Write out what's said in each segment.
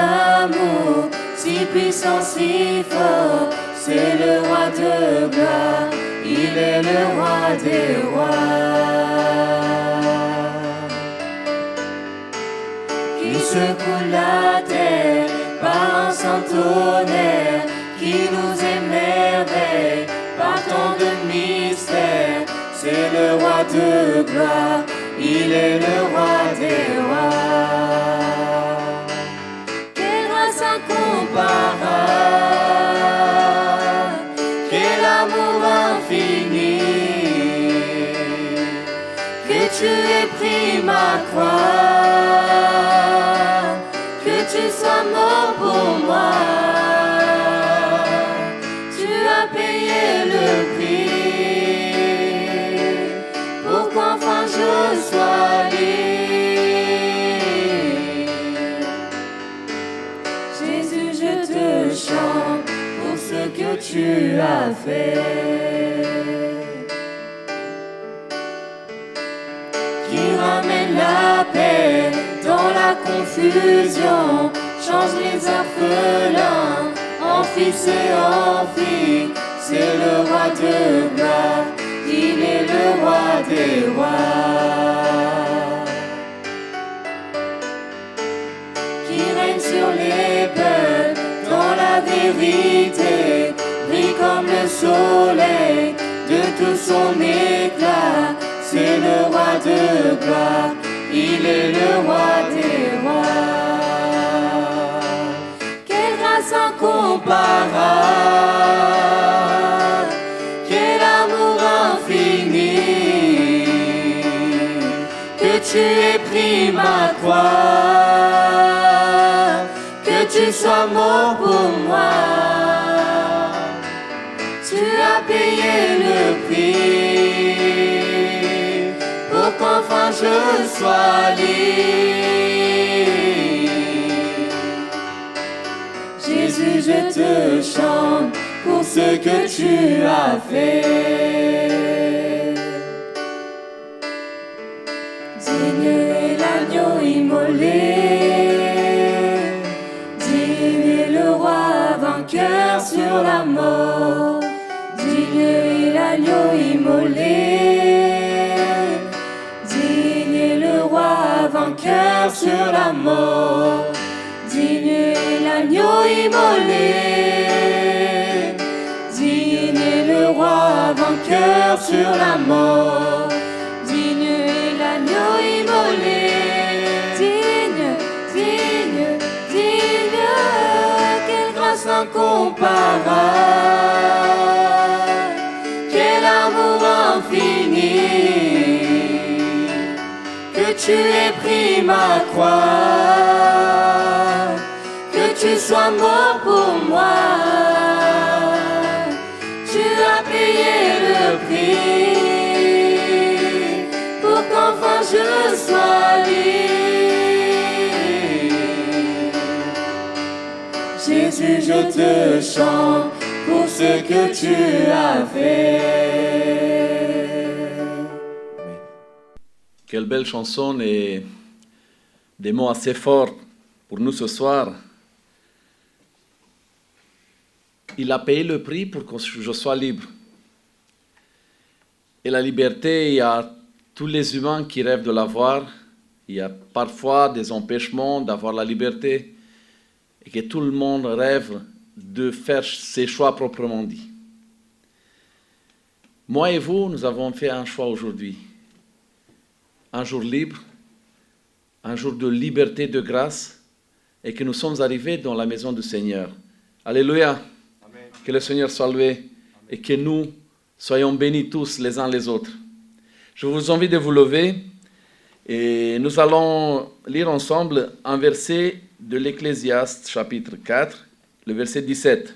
d'amour, si puissant, si fort, c'est le roi de gloire, il est le roi des rois. Qui secoue la terre par un saint tonnerre, qui nous émerveille par tant de mystères, c'est le roi de gloire, il est le roi des rois. Quelle grâce incomparable, quel amour infini, que tu aies pris ma croix, que tu sois mort pour moi, tu as payé le prix, pour qu'enfin je sois libre. Jésus, je te chante pour ce que tu as fait, qui ramène la paix dans la confusion, change les orphelins en fils et en filles, c'est le roi de gloire, il est le roi des rois. Qui règne sur les peuples dans la vérité, brille comme le soleil de tout son éclat, c'est le roi de gloire, il est le roi des rois. Quelle grâce incomparable, quel amour infini, que tu aies pris ma croix, que tu sois mort pour moi, tu as payé le prix, pour qu'enfin je sois libre. Jésus, je te chante pour ce que tu as fait. Digne est l'agneau immolé, digne est le roi vainqueur sur la mort, digne est l'agneau immolé, vainqueur sur la mort, digne est l'agneau immolé, digne est le roi vainqueur sur la mort, digne est l'agneau immolé, digne, digne, digne, quelle grâce incomparable, quel amour infini, que tu aies pris ma croix, que tu sois mort pour moi, tu as payé le prix, pour qu'enfin je sois libre. Jésus, je te chante pour ce que tu as fait. Quelle belle chanson et des mots assez forts pour nous ce soir. Il a payé le prix pour que je sois libre. Et la liberté, il y a tous les humains qui rêvent de l'avoir. Il y a parfois des empêchements d'avoir la liberté et que tout le monde rêve de faire ses choix proprement dit. Moi et vous, nous avons fait un choix aujourd'hui. Un jour libre, un jour de liberté, de grâce, et que nous sommes arrivés dans la maison du Seigneur. Alléluia. Amen. Que le Seigneur soit loué. Amen. Et que nous soyons bénis tous les uns les autres. Je vous invite de vous lever et nous allons lire ensemble un verset de l'Ecclésiaste, chapitre 4, le verset 17.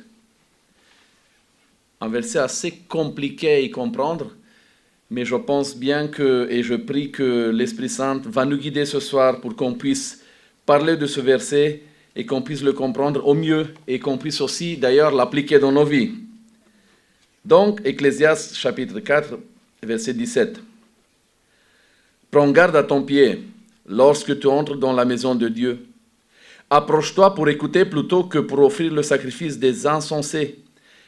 Un verset assez compliqué à y comprendre, mais je pense bien que, et je prie que l'Esprit Saint va nous guider ce soir pour qu'on puisse parler de ce verset et qu'on puisse le comprendre au mieux et qu'on puisse aussi d'ailleurs l'appliquer dans nos vies. Donc, Ecclésiaste chapitre 4, verset 17. Prends garde à ton pied lorsque tu entres dans la maison de Dieu. Approche-toi pour écouter plutôt que pour offrir le sacrifice des insensés,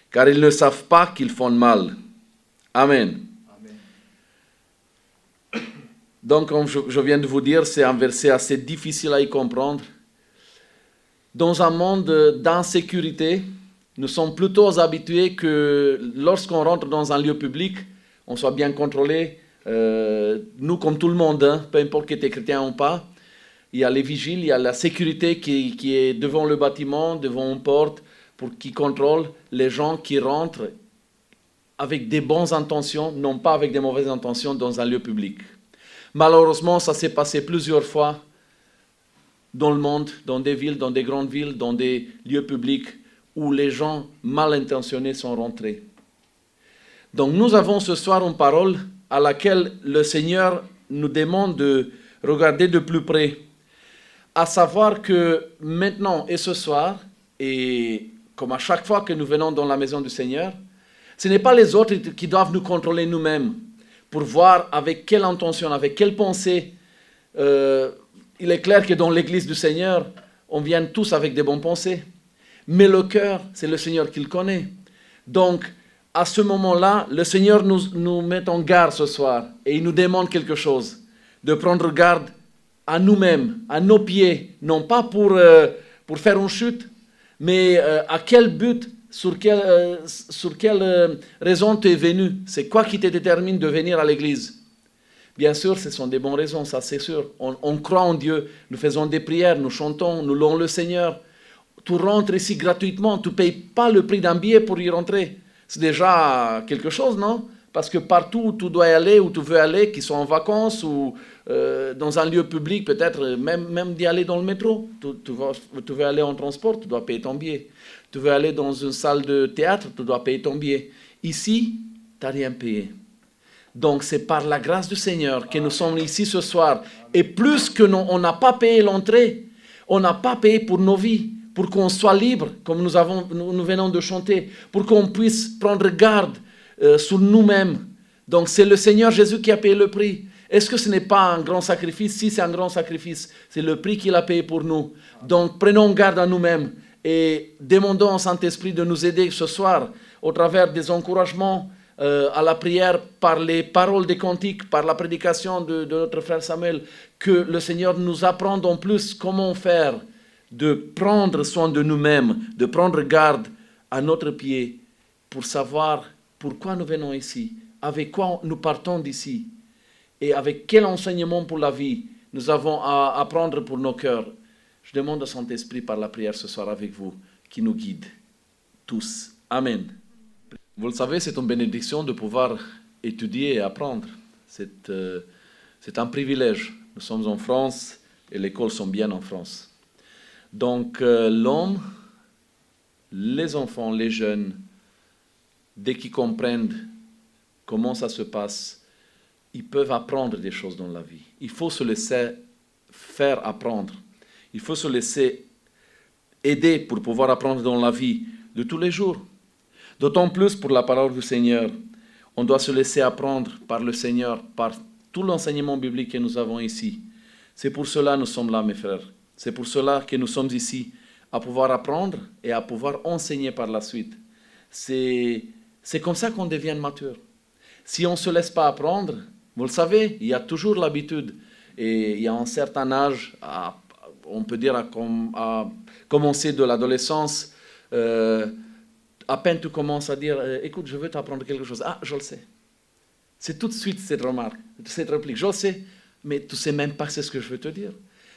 car ils ne savent pas qu'ils font mal. Amen. Donc, comme je viens de vous dire, c'est un verset assez difficile à y comprendre. Dans un monde d'insécurité, nous sommes plutôt habitués que lorsqu'on rentre dans un lieu public, on soit bien contrôlé. Nous, comme tout le monde, hein, peu importe que tu es chrétien ou pas, il y a les vigiles, il y a la sécurité qui est devant le bâtiment, devant une porte, qui contrôle les gens qui rentrent avec des bonnes intentions, non pas avec des mauvaises intentions dans un lieu public. Malheureusement, ça s'est passé plusieurs fois dans le monde, dans des villes, dans des grandes villes, dans des lieux publics où les gens mal intentionnés sont rentrés. Donc nous avons ce soir une parole à laquelle le Seigneur nous demande de regarder de plus près, à savoir que maintenant et ce soir, et comme à chaque fois que nous venons dans la maison du Seigneur, ce n'est pas les autres qui doivent nous contrôler nous-mêmes pour voir avec quelle intention, avec quelle pensée. Il est clair que dans l'église du Seigneur, on vient tous avec des bonnes pensées. Mais le cœur, c'est le Seigneur qui le connaît. Donc, à ce moment-là, le Seigneur nous met en garde ce soir et il nous demande quelque chose, de prendre garde à nous-mêmes, à nos pieds, non pas pour faire une chute, mais à quel but, sur quelle raison tu es venu. C'est quoi qui te détermine de venir à l'église? Bien sûr, ce sont des bonnes raisons, ça c'est sûr. On croit en Dieu, nous faisons des prières, nous chantons, nous louons le Seigneur. Tu rentres ici gratuitement, tu ne payes pas le prix d'un billet pour y rentrer. C'est déjà quelque chose, non? Parce que partout où tu dois aller, où tu veux aller, qu'ils soient en vacances ou dans un lieu public, peut-être même d'y aller dans le métro. Tu veux aller en transport, tu dois payer ton billet. Tu veux aller dans une salle de théâtre, tu dois payer ton billet. Ici, tu n'as rien payé. Donc c'est par la grâce du Seigneur que nous sommes ici ce soir. Et plus que on n'a pas payé l'entrée, on n'a pas payé pour nos vies, pour qu'on soit libre, comme nous venons de chanter, pour qu'on puisse prendre garde sur nous-mêmes. Donc c'est le Seigneur Jésus qui a payé le prix. Est-ce que ce n'est pas un grand sacrifice? Si, c'est un grand sacrifice. C'est le prix qu'il a payé pour nous. Donc prenons garde à nous-mêmes et demandons au Saint-Esprit de nous aider ce soir au travers des encouragements, à la prière, par les paroles des cantiques, par la prédication de notre frère Samuel, que le Seigneur nous apprenne en plus comment faire, de prendre soin de nous-mêmes, de prendre garde à notre pied pour savoir pourquoi nous venons ici, avec quoi nous partons d'ici et avec quel enseignement pour la vie nous avons à apprendre pour nos cœurs. Je demande au Saint-Esprit par la prière ce soir avec vous, qui nous guide tous. Amen. Vous le savez, c'est une bénédiction de pouvoir étudier et apprendre. C'est un privilège. Nous sommes en France et l'école sont bien en France. Donc l'homme, les enfants, les jeunes, dès qu'ils comprennent comment ça se passe, ils peuvent apprendre des choses dans la vie. Il faut se laisser faire apprendre. Il faut se laisser aider pour pouvoir apprendre dans la vie de tous les jours. D'autant plus pour la parole du Seigneur. On doit se laisser apprendre par le Seigneur, par tout l'enseignement biblique que nous avons ici. C'est pour cela que nous sommes là, mes frères. C'est pour cela que nous sommes ici, à pouvoir apprendre et à pouvoir enseigner par la suite. C'est comme ça qu'on devient mature. Si on ne se laisse pas apprendre, vous le savez, il y a toujours l'habitude. Et il y a un certain âge, on peut dire à commencer de l'adolescence, à peine tu commences à dire « Écoute, je veux t'apprendre quelque chose. » Ah, je le sais. C'est tout de suite cette remarque, cette réplique. Je le sais, mais tu ne sais même pas ce que je veux te dire.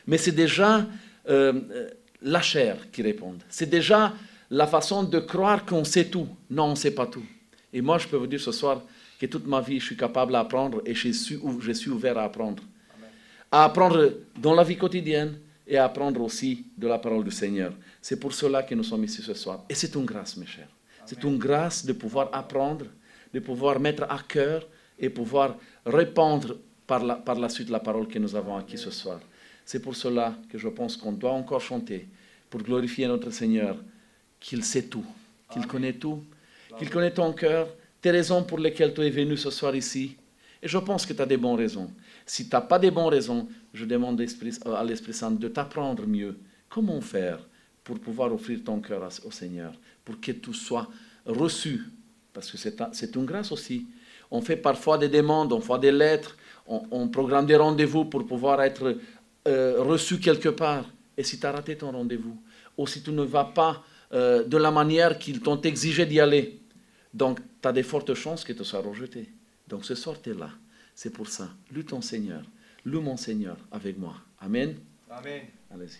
Mais c'est déjà la chair qui répond. C'est déjà la façon de croire qu'on sait tout. Non, on ne sait pas tout. Et moi, je peux vous dire ce soir que toute ma vie, je suis capable d'apprendre et je suis ouvert à apprendre. Amen. À apprendre dans la vie quotidienne et à apprendre aussi de la parole du Seigneur. C'est pour cela que nous sommes ici ce soir. Et c'est une grâce, mes chers. C'est une grâce de pouvoir apprendre, de pouvoir mettre à cœur et pouvoir répandre par la suite la parole que nous avons acquise ce soir. C'est pour cela que je pense qu'on doit encore chanter pour glorifier notre Seigneur, qu'il sait tout, qu'il connaît tout, qu'il connaît ton cœur, tes raisons pour lesquelles tu es venu ce soir ici. Et je pense que tu as des bonnes raisons. Si tu n'as pas de bonnes raisons, je demande à l'Esprit Saint de t'apprendre mieux Comment faire pour pouvoir offrir ton cœur au Seigneur, pour que tout soit reçu? Parce que c'est une grâce aussi. On fait parfois des demandes, on fait des lettres, on programme des rendez-vous pour pouvoir être reçu quelque part. Et si tu as raté ton rendez-vous, ou si tu ne vas pas de la manière qu'ils t'ont exigé d'y aller, donc tu as de fortes chances que tu sois rejeté. Donc ce soir, tu es là. C'est pour ça. Loue ton Seigneur. Loue mon Seigneur avec moi. Amen. Amen. Allez-y.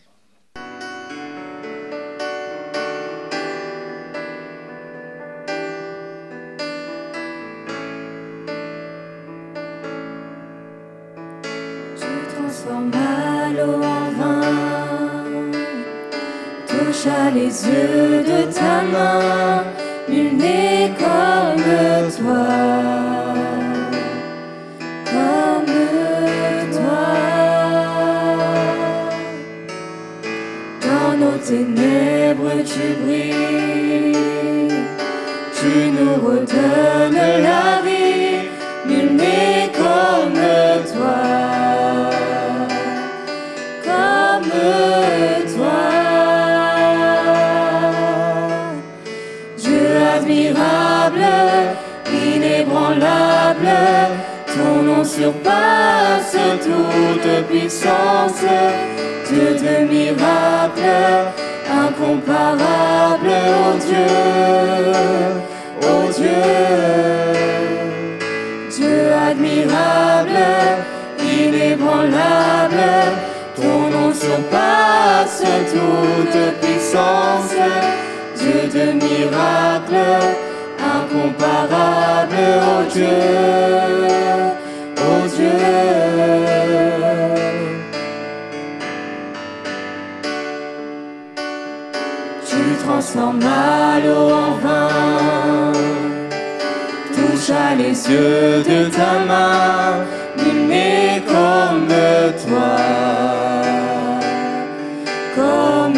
Tu transformes l'eau en vin, toucha les yeux de ta main, nul n'est comme toi, comme toi. Dans nos ténèbres tu brilles, tu nous redonnes la vie, nul n'est comme toi, comme toi. Dieu admirable, inébranlable, ton nom surpasse toute puissance. Dieu de miracles, incomparable, oh Dieu, Dieu admirable, inébranlable, ton nom surpasse toute puissance. Dieu de miracles, incomparable, oh Dieu, oh Dieu. Tu transformes l'eau en vin, toucha les yeux de ta main, nul n'est comme toi, comme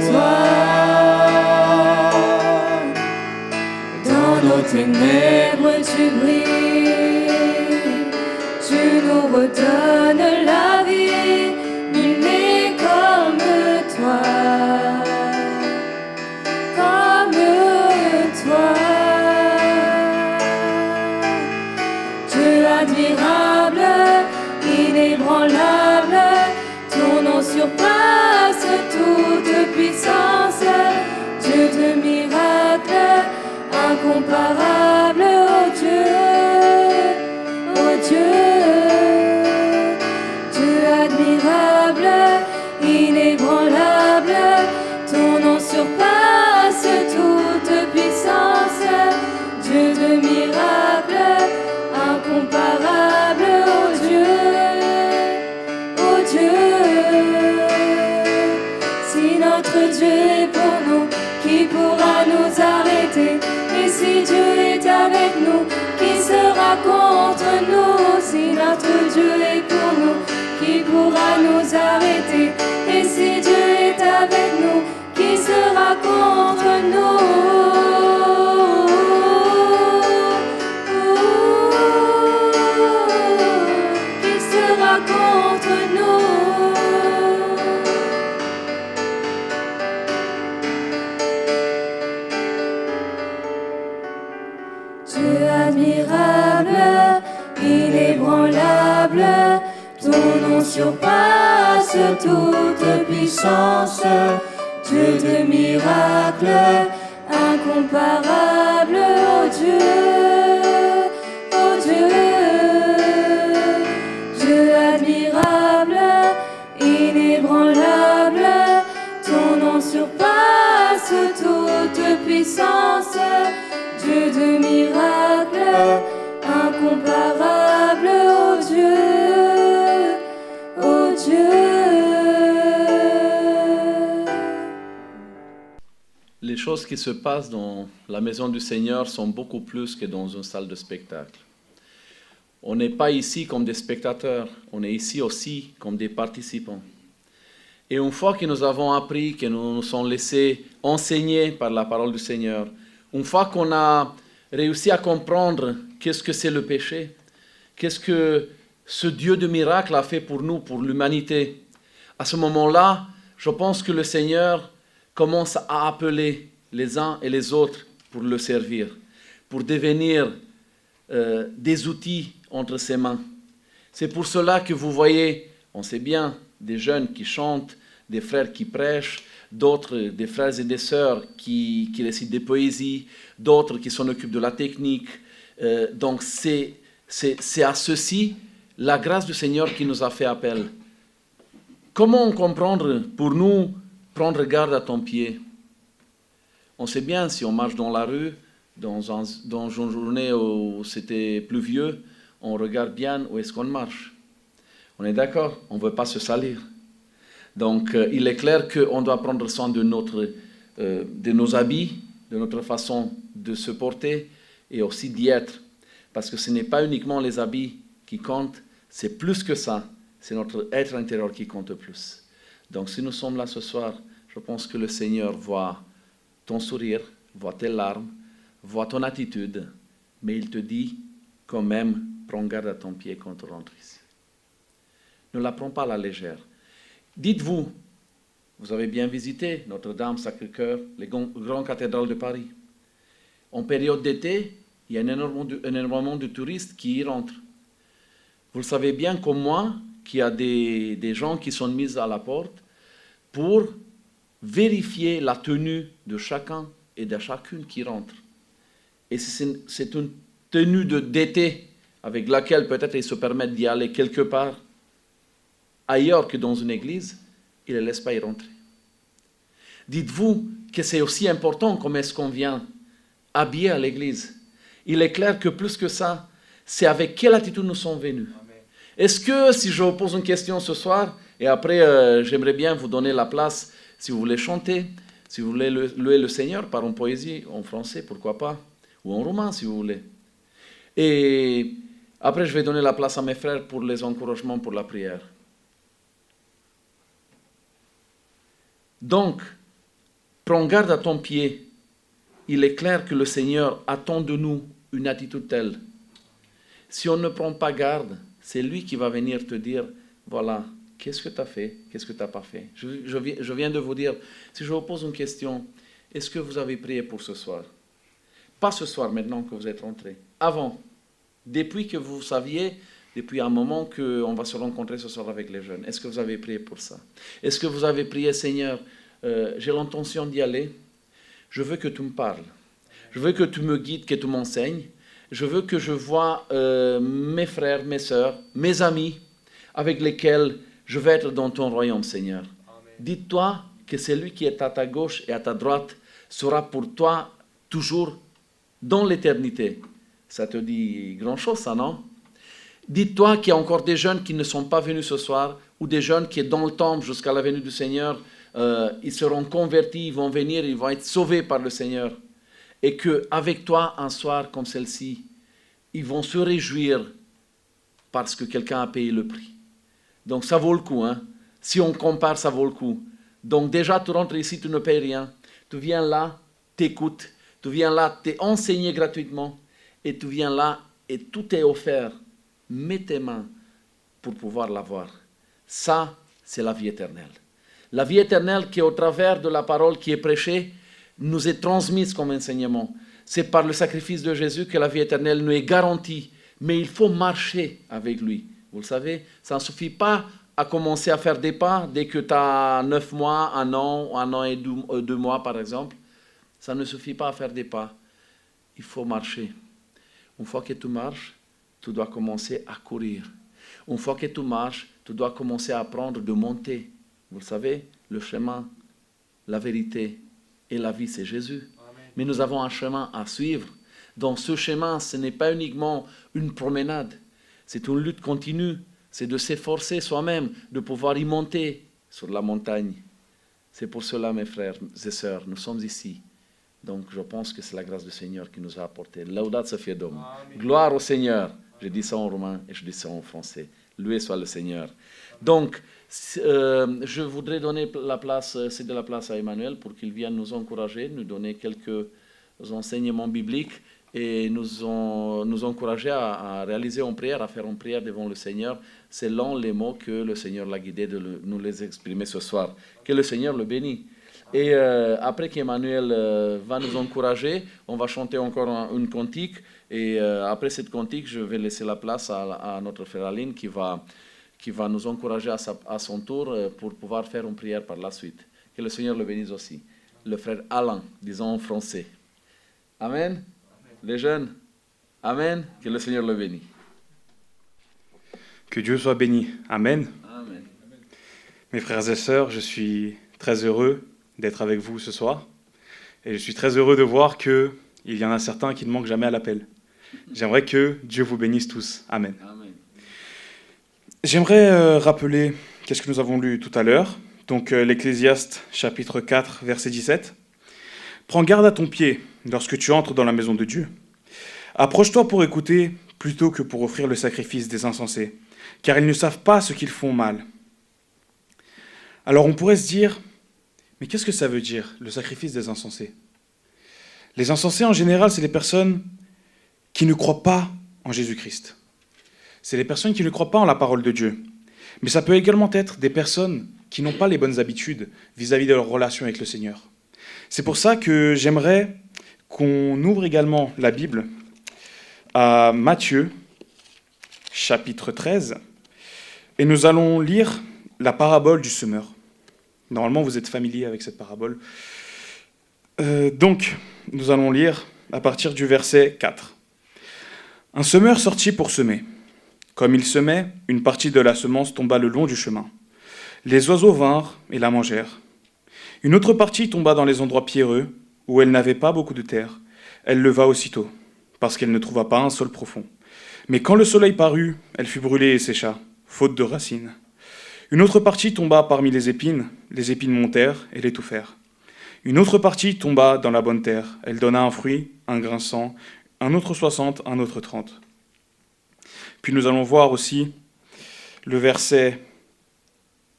toi. Dans nos ténèbres tu brilles, tu nous redonnes la vie, nul n'est comme toi, comme toi. Dieu admirable, inébranlable, ton nom surpasse toute puissance. Dieu de miracles, incomparable, oh Dieu, oh Dieu. Dieu admirable, inébranlable, ton nom surpasse toute puissance. Dieu de miracles, incomparable, oh Dieu, oh Dieu. Si notre Dieu est pour nous, qui pourra nous arrêter? Et si Dieu est avec nous, qui sera contre nous? Si notre Dieu est pour nous, qui pourra nous arrêter? Et si Dieu est avec nous, qui sera contre nous? Qui sera contre nous? Dieu admirable, inébranlable, ton nom surpasse toute puissance. Dieu de miracles, incomparable, oh Dieu, oh Dieu. Dieu admirable, inébranlable, ton nom surpasse toute puissance. Dieu de miracles, incomparable, oh Dieu, oh Dieu. Les choses qui se passent dans la maison du Seigneur sont beaucoup plus que dans une salle de spectacle. On n'est pas ici comme des spectateurs, on est ici aussi comme des participants. Et une fois que nous avons appris, que nous nous sommes laissés enseigner par la parole du Seigneur, une fois qu'on a réussi à comprendre qu'est-ce que c'est le péché, qu'est-ce que ce Dieu de miracle a fait pour nous, pour l'humanité, à ce moment-là, je pense que le Seigneur commence à appeler les uns et les autres pour le servir, pour devenir des outils entre ses mains. C'est pour cela que vous voyez, on sait bien, des jeunes qui chantent, des frères qui prêchent, d'autres, des frères et des sœurs qui récitent des poésies, d'autres qui s'en occupent de la technique. Donc c'est à ceci la grâce du Seigneur qui nous a fait appel. Comment comprendre pour nous, prendre garde à ton pied? On sait bien, si on marche dans la rue, dans une journée où c'était pluvieux, on regarde bien où est-ce qu'on marche. On est d'accord? On ne veut pas se salir. Donc, il est clair qu'on doit prendre soin de nos habits, de notre façon de se porter et aussi d'y être. Parce que ce n'est pas uniquement les habits qui comptent, c'est plus que ça. C'est notre être intérieur qui compte plus. Donc, si nous sommes là ce soir, je pense que le Seigneur voit ton sourire, voit tes larmes, voit ton attitude, mais il te dit quand même, prends garde à ton pied quand tu rentres ici. Ne la prends pas à la légère. Dites-vous, vous avez bien visité Notre-Dame, Sacré-Cœur, les grandes cathédrales de Paris. En période d'été, il y a énormément de touristes qui y rentrent. Vous le savez bien comme moi qu'il y a des gens qui sont mis à la porte pour vérifier la tenue de chacun et de chacune qui rentre. Et c'est une tenue d'été avec laquelle peut-être ils se permettent d'y aller quelque part ailleurs que dans une église, ils ne les laissent pas y rentrer. Dites-vous que c'est aussi important comment est-ce qu'on vient habillé à l'église. Il est clair que plus que ça, c'est avec quelle attitude nous sommes venus. Est-ce que si je vous pose une question ce soir, et après j'aimerais bien vous donner la place, si vous voulez chanter, si vous voulez louer le Seigneur par une poésie, en français, pourquoi pas, ou en roumain si vous voulez. Et après je vais donner la place à mes frères pour les encouragements, pour la prière. Donc, prends garde à ton pied. Il est clair que le Seigneur attend de nous une attitude telle. Si on ne prend pas garde, c'est lui qui va venir te dire, voilà, qu'est-ce que tu as fait, qu'est-ce que tu n'as pas fait. Je viens de vous dire, si je vous pose une question, est-ce que vous avez prié pour ce soir? Pas ce soir, maintenant que vous êtes rentrés. Avant, depuis que vous saviez, depuis un moment qu'on va se rencontrer ce soir avec les jeunes. Est-ce que vous avez prié pour ça? Est-ce que vous avez prié, Seigneur, j'ai l'intention d'y aller, je veux que tu me parles, je veux que tu me guides, que tu m'enseignes, je veux que je voie mes frères, mes sœurs, mes amis, avec lesquels je vais être dans ton royaume, Seigneur. Dis-toi que celui qui est à ta gauche et à ta droite sera pour toi toujours dans l'éternité. Ça te dit grand chose, ça, non? Dis-toi qu'il y a encore des jeunes qui ne sont pas venus ce soir, ou des jeunes qui, dans le temple, jusqu'à la venue du Seigneur, ils seront convertis, ils vont venir, ils vont être sauvés par le Seigneur. Et qu'avec toi, un soir comme celle-ci, ils vont se réjouir parce que quelqu'un a payé le prix. Donc ça vaut le coup, hein? Si on compare, ça vaut le coup. Donc déjà, tu rentres ici, tu ne payes rien. Tu viens là, t'écoutes. Tu viens là, t'es enseigné gratuitement. Et tu viens là, et tout est offert. Mets tes mains pour pouvoir l'avoir. Ça, c'est la vie éternelle. La vie éternelle qui, au travers de la parole qui est prêchée, nous est transmise comme enseignement. C'est par le sacrifice de Jésus que la vie éternelle nous est garantie. Mais il faut marcher avec lui. Vous le savez, ça ne suffit pas à commencer à faire des pas dès que tu as 9 mois, un an et 2 mois par exemple. Ça ne suffit pas à faire des pas. Il faut marcher. Une fois que tu marches, tu dois commencer à courir. Une fois que tu marches, tu dois commencer à apprendre de monter. Vous le savez, le chemin, la vérité et la vie, c'est Jésus. Amen. Mais nous avons un chemin à suivre. Dans ce chemin, ce n'est pas uniquement une promenade. C'est une lutte continue. C'est de s'efforcer soi-même, de pouvoir y monter sur la montagne. C'est pour cela, mes frères et sœurs, nous sommes ici. Donc, je pense que c'est la grâce du Seigneur qui nous a apporté. Laudato si Fiat Domini. Gloire au Seigneur. Je dis ça en roumain et je dis ça en français. Loué soit le Seigneur. Donc, je voudrais donner céder la place à Emmanuel pour qu'il vienne nous encourager, nous donner quelques enseignements bibliques et nous ont encouragés à réaliser une prière, à faire une prière devant le Seigneur, selon les mots que le Seigneur l'a guidé de nous les exprimer ce soir. Que le Seigneur le bénisse. Et après qu'Emmanuel va nous encourager, on va chanter encore une cantique. Et après cette cantique, je vais laisser la place à notre frère Aline qui va nous encourager à son tour pour pouvoir faire une prière par la suite. Que le Seigneur le bénisse aussi. Le frère Alain, disons en français. Amen. Les jeunes, Amen. Que le Seigneur le bénisse. Que Dieu soit béni. Amen. Amen. Mes frères et sœurs, je suis très heureux d'être avec vous ce soir. Et je suis très heureux de voir qu'il y en a certains qui ne manquent jamais à l'appel. J'aimerais que Dieu vous bénisse tous. Amen. Amen. J'aimerais rappeler qu'est-ce que nous avons lu tout à l'heure. Donc l'Ecclésiaste chapitre 4, verset 17. « Prends garde à ton pied lorsque tu entres dans la maison de Dieu. Approche-toi pour écouter plutôt que pour offrir le sacrifice des insensés, car ils ne savent pas ce qu'ils font mal. » Alors on pourrait se dire, mais qu'est-ce que ça veut dire, le sacrifice des insensés ? Les insensés, en général, c'est les personnes qui ne croient pas en Jésus-Christ. C'est les personnes qui ne croient pas en la parole de Dieu. Mais ça peut également être des personnes qui n'ont pas les bonnes habitudes vis-à-vis de leur relation avec le Seigneur. C'est pour ça que j'aimerais qu'on ouvre également la Bible à Matthieu, chapitre 13, et nous allons lire la parabole du semeur. Normalement, vous êtes familier avec cette parabole. Donc, nous allons lire à partir du verset 4. « Un semeur sortit pour semer. Comme il semait, une partie de la semence tomba le long du chemin. Les oiseaux vinrent et la mangèrent. Une autre partie tomba dans les endroits pierreux, où elle n'avait pas beaucoup de terre. Elle leva aussitôt, parce qu'elle ne trouva pas un sol profond. Mais quand le soleil parut, elle fut brûlée et sécha, faute de racines. Une autre partie tomba parmi les épines montèrent et l'étouffèrent. Une autre partie tomba dans la bonne terre, elle donna un fruit, un grain 100, un autre 60, un autre 30. Puis nous allons voir aussi le verset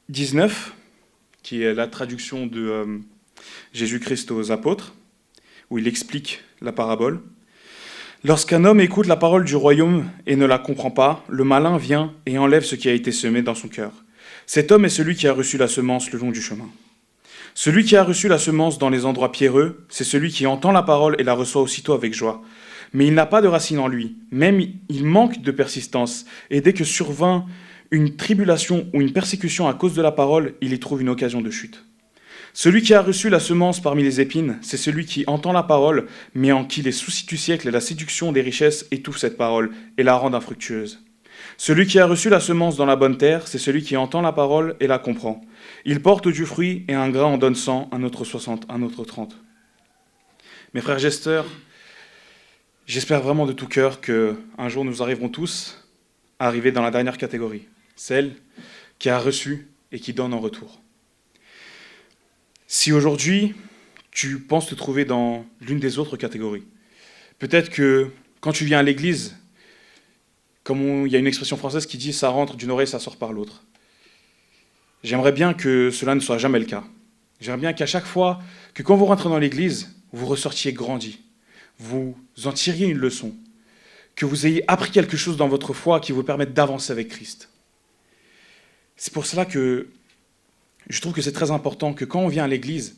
19, qui est la traduction de Jésus-Christ aux apôtres, où il explique la parabole. « Lorsqu'un homme écoute la parole du royaume et ne la comprend pas, le malin vient et enlève ce qui a été semé dans son cœur. Cet homme est celui qui a reçu la semence le long du chemin. Celui qui a reçu la semence dans les endroits pierreux, c'est celui qui entend la parole et la reçoit aussitôt avec joie. Mais il n'a pas de racine en lui, même il manque de persistance, et dès que survint une tribulation ou une persécution à cause de la parole, il y trouve une occasion de chute. Celui qui a reçu la semence parmi les épines, c'est celui qui entend la parole, mais en qui les soucis du siècle et la séduction des richesses étouffent cette parole et la rendent infructueuse. Celui qui a reçu la semence dans la bonne terre, c'est celui qui entend la parole et la comprend. Il porte du fruit et un grain en donne 100, un autre 60, un autre 30. » Mes frères et sœurs, j'espère vraiment de tout cœur qu'un jour nous arriverons tous à arriver dans la dernière catégorie, celle qui a reçu et qui donne en retour. Si aujourd'hui, tu penses te trouver dans l'une des autres catégories, peut-être que quand tu viens à l'église, comme il y a une expression française qui dit « ça rentre d'une oreille, ça sort par l'autre ». J'aimerais bien que cela ne soit jamais le cas. J'aimerais bien qu'à chaque fois, que quand vous rentrez dans l'église, vous ressortiez grandi, vous en tiriez une leçon, que vous ayez appris quelque chose dans votre foi qui vous permette d'avancer avec Christ. C'est pour cela que je trouve que c'est très important que quand on vient à l'église,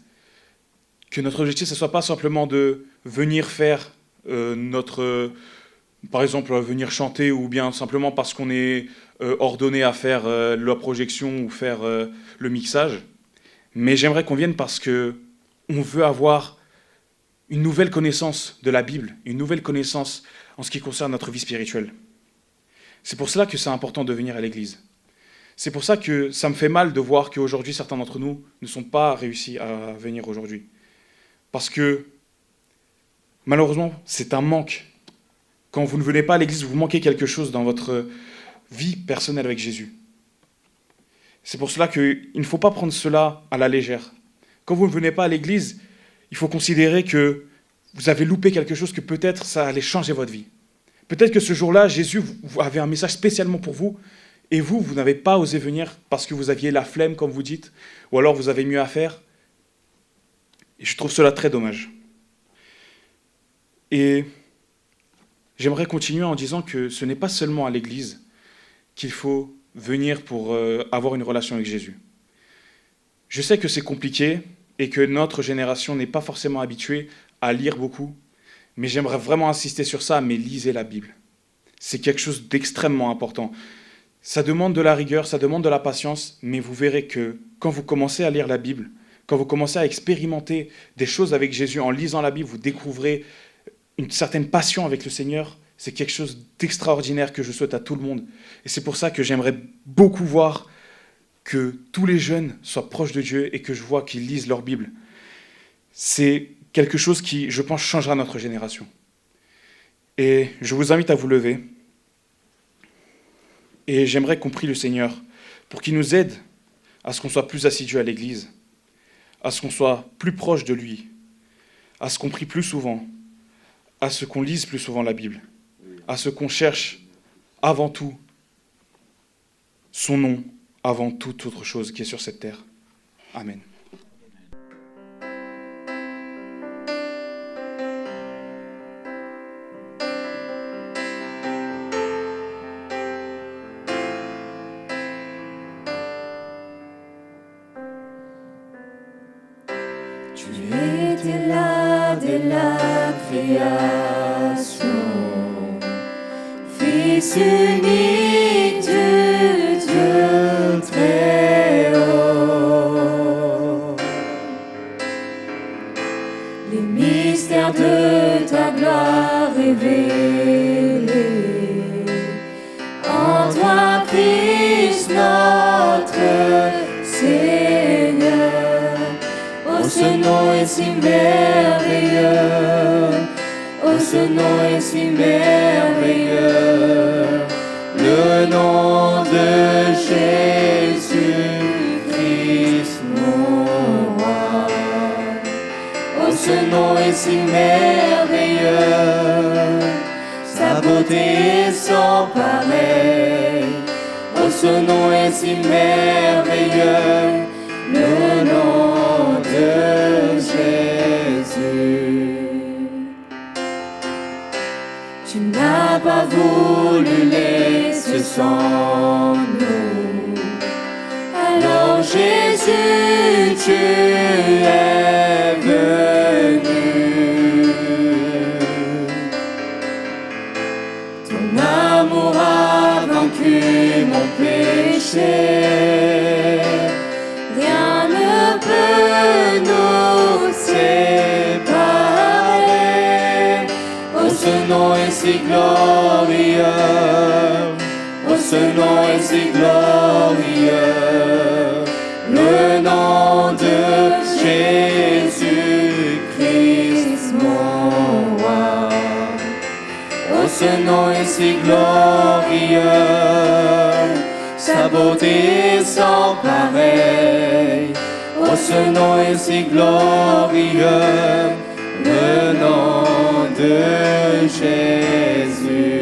que notre objectif, ce ne soit pas simplement de venir faire par exemple, venir chanter ou bien simplement parce qu'on est ordonné à faire la projection ou faire le mixage. Mais j'aimerais qu'on vienne parce qu'on veut avoir une nouvelle connaissance de la Bible, une nouvelle connaissance en ce qui concerne notre vie spirituelle. C'est pour cela que c'est important de venir à l'église. C'est pour ça que ça me fait mal de voir qu'aujourd'hui, certains d'entre nous ne sont pas réussis à venir aujourd'hui. Parce que, malheureusement, c'est un manque. Quand vous ne venez pas à l'église, vous manquez quelque chose dans votre vie personnelle avec Jésus. C'est pour cela qu'il ne faut pas prendre cela à la légère. Quand vous ne venez pas à l'église, il faut considérer que vous avez loupé quelque chose, que peut-être ça allait changer votre vie. Peut-être que ce jour-là, Jésus avait un message spécialement pour vous, et vous n'avez pas osé venir parce que vous aviez la flemme, comme vous dites, ou alors vous avez mieux à faire. Et je trouve cela très dommage. Et j'aimerais continuer en disant que ce n'est pas seulement à l'église qu'il faut venir pour avoir une relation avec Jésus. Je sais que c'est compliqué et que notre génération n'est pas forcément habituée à lire beaucoup, mais j'aimerais vraiment insister sur ça, mais lisez la Bible. C'est quelque chose d'extrêmement important. Ça demande de la rigueur, ça demande de la patience, mais vous verrez que quand vous commencez à lire la Bible, quand vous commencez à expérimenter des choses avec Jésus, en lisant la Bible, vous découvrez une certaine passion avec le Seigneur. C'est quelque chose d'extraordinaire que je souhaite à tout le monde. Et c'est pour ça que j'aimerais beaucoup voir que tous les jeunes soient proches de Dieu et que je vois qu'ils lisent leur Bible. C'est quelque chose qui, je pense, changera notre génération. Et je vous invite à vous lever. Et j'aimerais qu'on prie le Seigneur pour qu'il nous aide à ce qu'on soit plus assidus à l'Église, à ce qu'on soit plus proche de lui, à ce qu'on prie plus souvent, à ce qu'on lise plus souvent la Bible, à ce qu'on cherche avant tout son nom, avant toute autre chose qui est sur cette terre. Amen. Tu étais là dès la création, Fils unique du Dieu très haut. Les mystères de ta gloire révélés, en toi Christ notre Seigneur. Oh, ce nom est si merveilleux, oh, ce nom est si merveilleux, le nom de Jésus-Christ, mon roi. Oh, ce nom est si merveilleux, sa beauté est sans pareil. Oh, ce nom est si merveilleux, le nom de Jésus. Tu n'as pas voulu laisser sans nous. Alors Jésus, tu es venu. Ton amour a vaincu mon péché. Rien ne peut nous séparer. Oh, ce nom est si glorieux. Oh, ce nom est si glorieux. Le nom de Jésus-Christ, mon roi. Oh, ce nom est si glorieux. Sa beauté est sans pareil. Oh, ce nom est si glorieux, le nom de Jésus.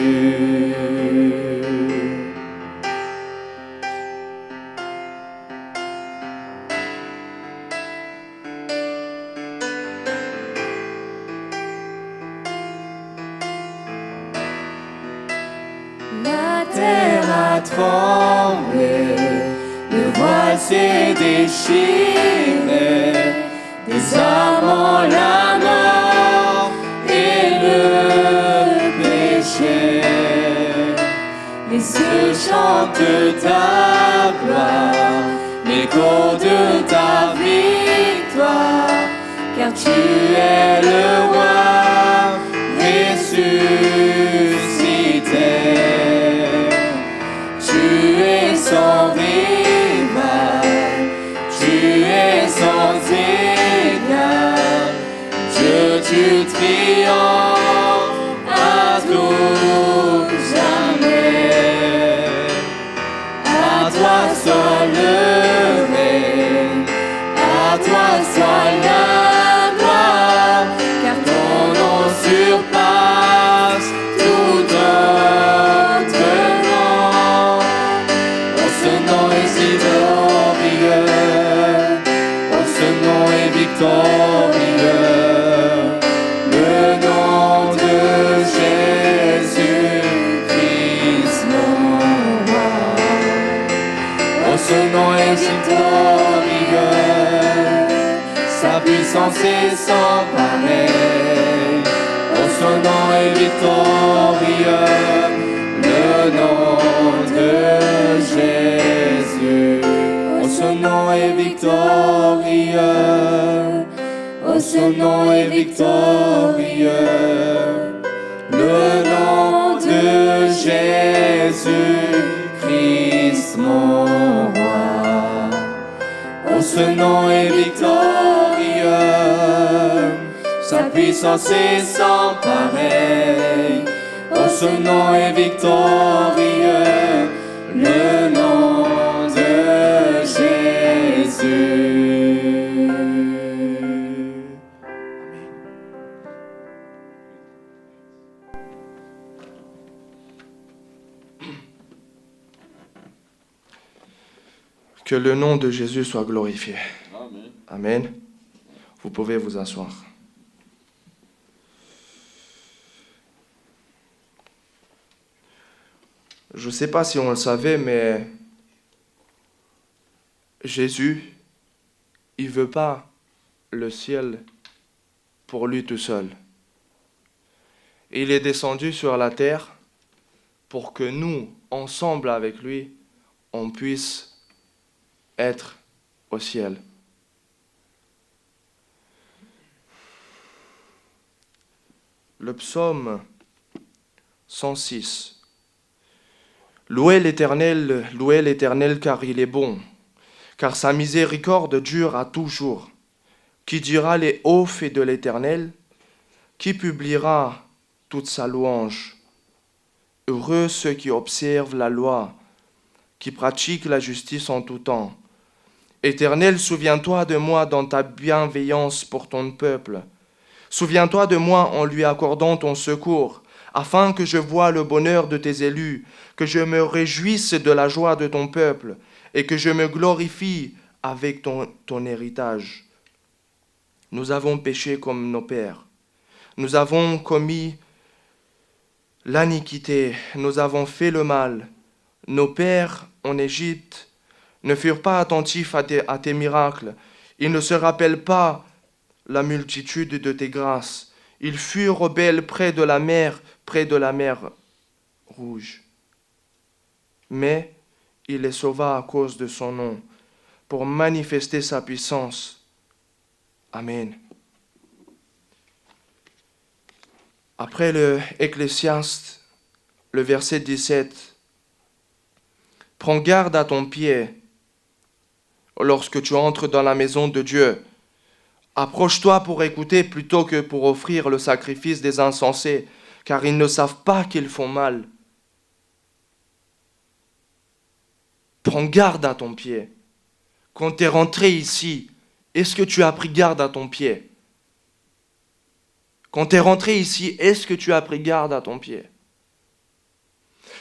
La terre a tremblé, le voile s'est déchiré, des âmes en la mort et le péché. Les cieux chantent ta gloire, l'écho de ta victoire, car tu es le roi ressuscité. Tu es sans rival, tu es sans égard. Dieu, tu triomphes à tout jamais. À toi soit le règne, à toi soit la gloire, car puissance est sans pareil. Oh, son nom est victorieux, le nom de Jésus. Oh, son nom est victorieux. Oh, son nom est victorieux, le nom de Jésus-Christ, mon roi. Oh, ce nom est victorieux, sa puissance est sans pareil. Oh, ce nom est victorieux, le nom de Jésus. Que le nom de Jésus soit glorifié. Amen. Amen. Vous pouvez vous asseoir. Je ne sais pas si on le savait, mais Jésus, il ne veut pas le ciel pour lui tout seul. Il est descendu sur la terre pour que nous, ensemble avec lui, on puisse être au ciel. Le psaume 106. Louez l'Éternel car il est bon, car sa miséricorde dure à toujours. Qui dira les hauts faits de l'Éternel? Qui publiera toute sa louange? Heureux ceux qui observent la loi, qui pratiquent la justice en tout temps. Éternel, souviens-toi de moi dans ta bienveillance pour ton peuple. Souviens-toi de moi en lui accordant ton secours, afin que je voie le bonheur de tes élus, que je me réjouisse de la joie de ton peuple, et que je me glorifie avec ton héritage. Nous avons péché comme nos pères. Nous avons commis l'iniquité, nous avons fait le mal. Nos pères en Égypte ne furent pas attentifs à tes miracles. Ils ne se rappellent pas la multitude de tes grâces. Ils furent rebelles près de la mer rouge. Mais il les sauva à cause de son nom, pour manifester sa puissance. Amen. Après le Ecclésiaste, le verset 17, prends garde à ton pied lorsque tu entres dans la maison de Dieu. Approche-toi pour écouter plutôt que pour offrir le sacrifice des insensés, car ils ne savent pas qu'ils font mal. Prends garde à ton pied. Quand tu es rentré ici, est-ce que tu as pris garde à ton pied? Quand tu es rentré ici, est-ce que tu as pris garde à ton pied?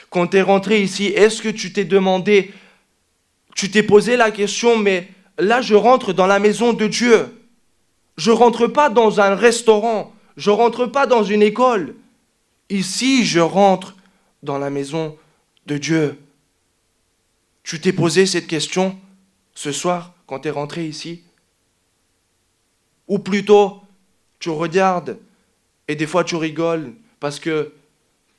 Quand tu es rentré ici, est-ce que tu t'es demandé, tu t'es posé la question, mais là je rentre dans la maison de Dieu. Je ne rentre pas dans un restaurant, je ne rentre pas dans une école. Ici, je rentre dans la maison de Dieu. Tu t'es posé cette question ce soir quand tu es rentré ici? Ou plutôt, tu regardes et des fois tu rigoles parce que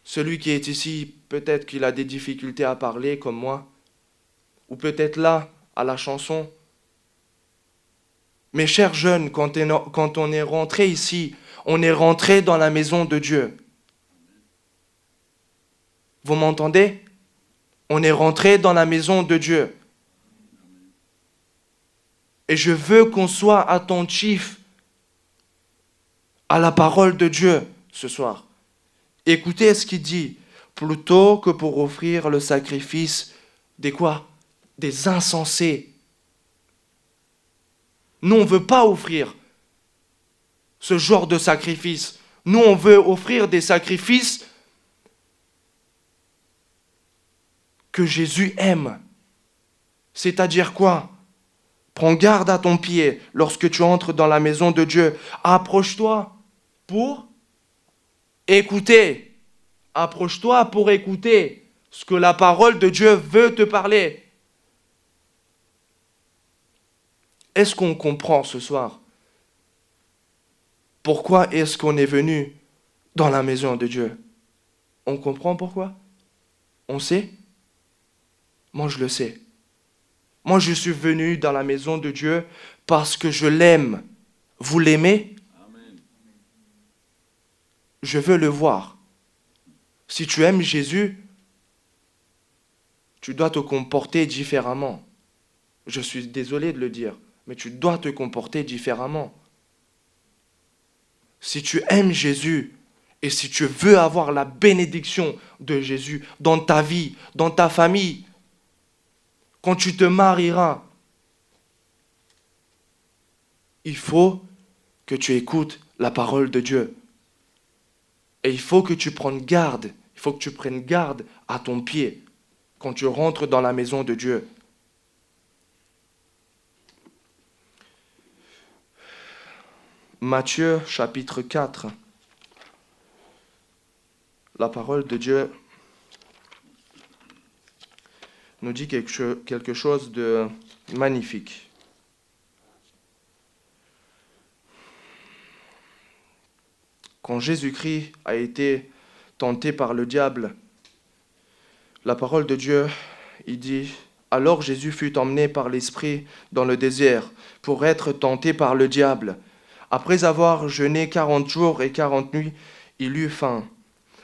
celui qui est ici, peut-être qu'il a des difficultés à parler comme moi, ou peut-être là, à la chanson. Mes chers jeunes, quand on est rentré ici, on est rentré dans la maison de Dieu. Vous m'entendez? On est rentré dans la maison de Dieu. Et je veux qu'on soit attentif à la parole de Dieu ce soir. Écoutez ce qu'il dit. Plutôt que pour offrir le sacrifice des quoi? Des insensés. Nous, on ne veut pas offrir ce genre de sacrifice. Nous, on veut offrir des sacrifices que Jésus aime. C'est-à-dire quoi? Prends garde à ton pied lorsque tu entres dans la maison de Dieu. Approche-toi pour écouter. Approche-toi pour écouter ce que la parole de Dieu veut te parler. Est-ce qu'on comprend ce soir Pourquoi est-ce qu'on est venu dans la maison de Dieu? On comprend pourquoi? On sait? Moi, je le sais. Moi, je suis venu dans la maison de Dieu parce que je l'aime. Vous l'aimez? Je veux le voir. Si tu aimes Jésus, tu dois te comporter différemment. Je suis désolé de le dire, mais tu dois te comporter différemment. Si tu aimes Jésus et si tu veux avoir la bénédiction de Jésus dans ta vie, dans ta famille, quand tu te marieras, il faut que tu écoutes la parole de Dieu. Et il faut que tu prennes garde, à ton pied quand tu rentres dans la maison de Dieu. Matthieu chapitre 4. La parole de Dieu nous dit quelque chose de magnifique. Quand Jésus-Christ a été tenté par le diable, la parole de Dieu, il dit, « Alors Jésus fut emmené par l'Esprit dans le désert pour être tenté par le diable. Après avoir jeûné 40 jours et 40 nuits, il eut faim.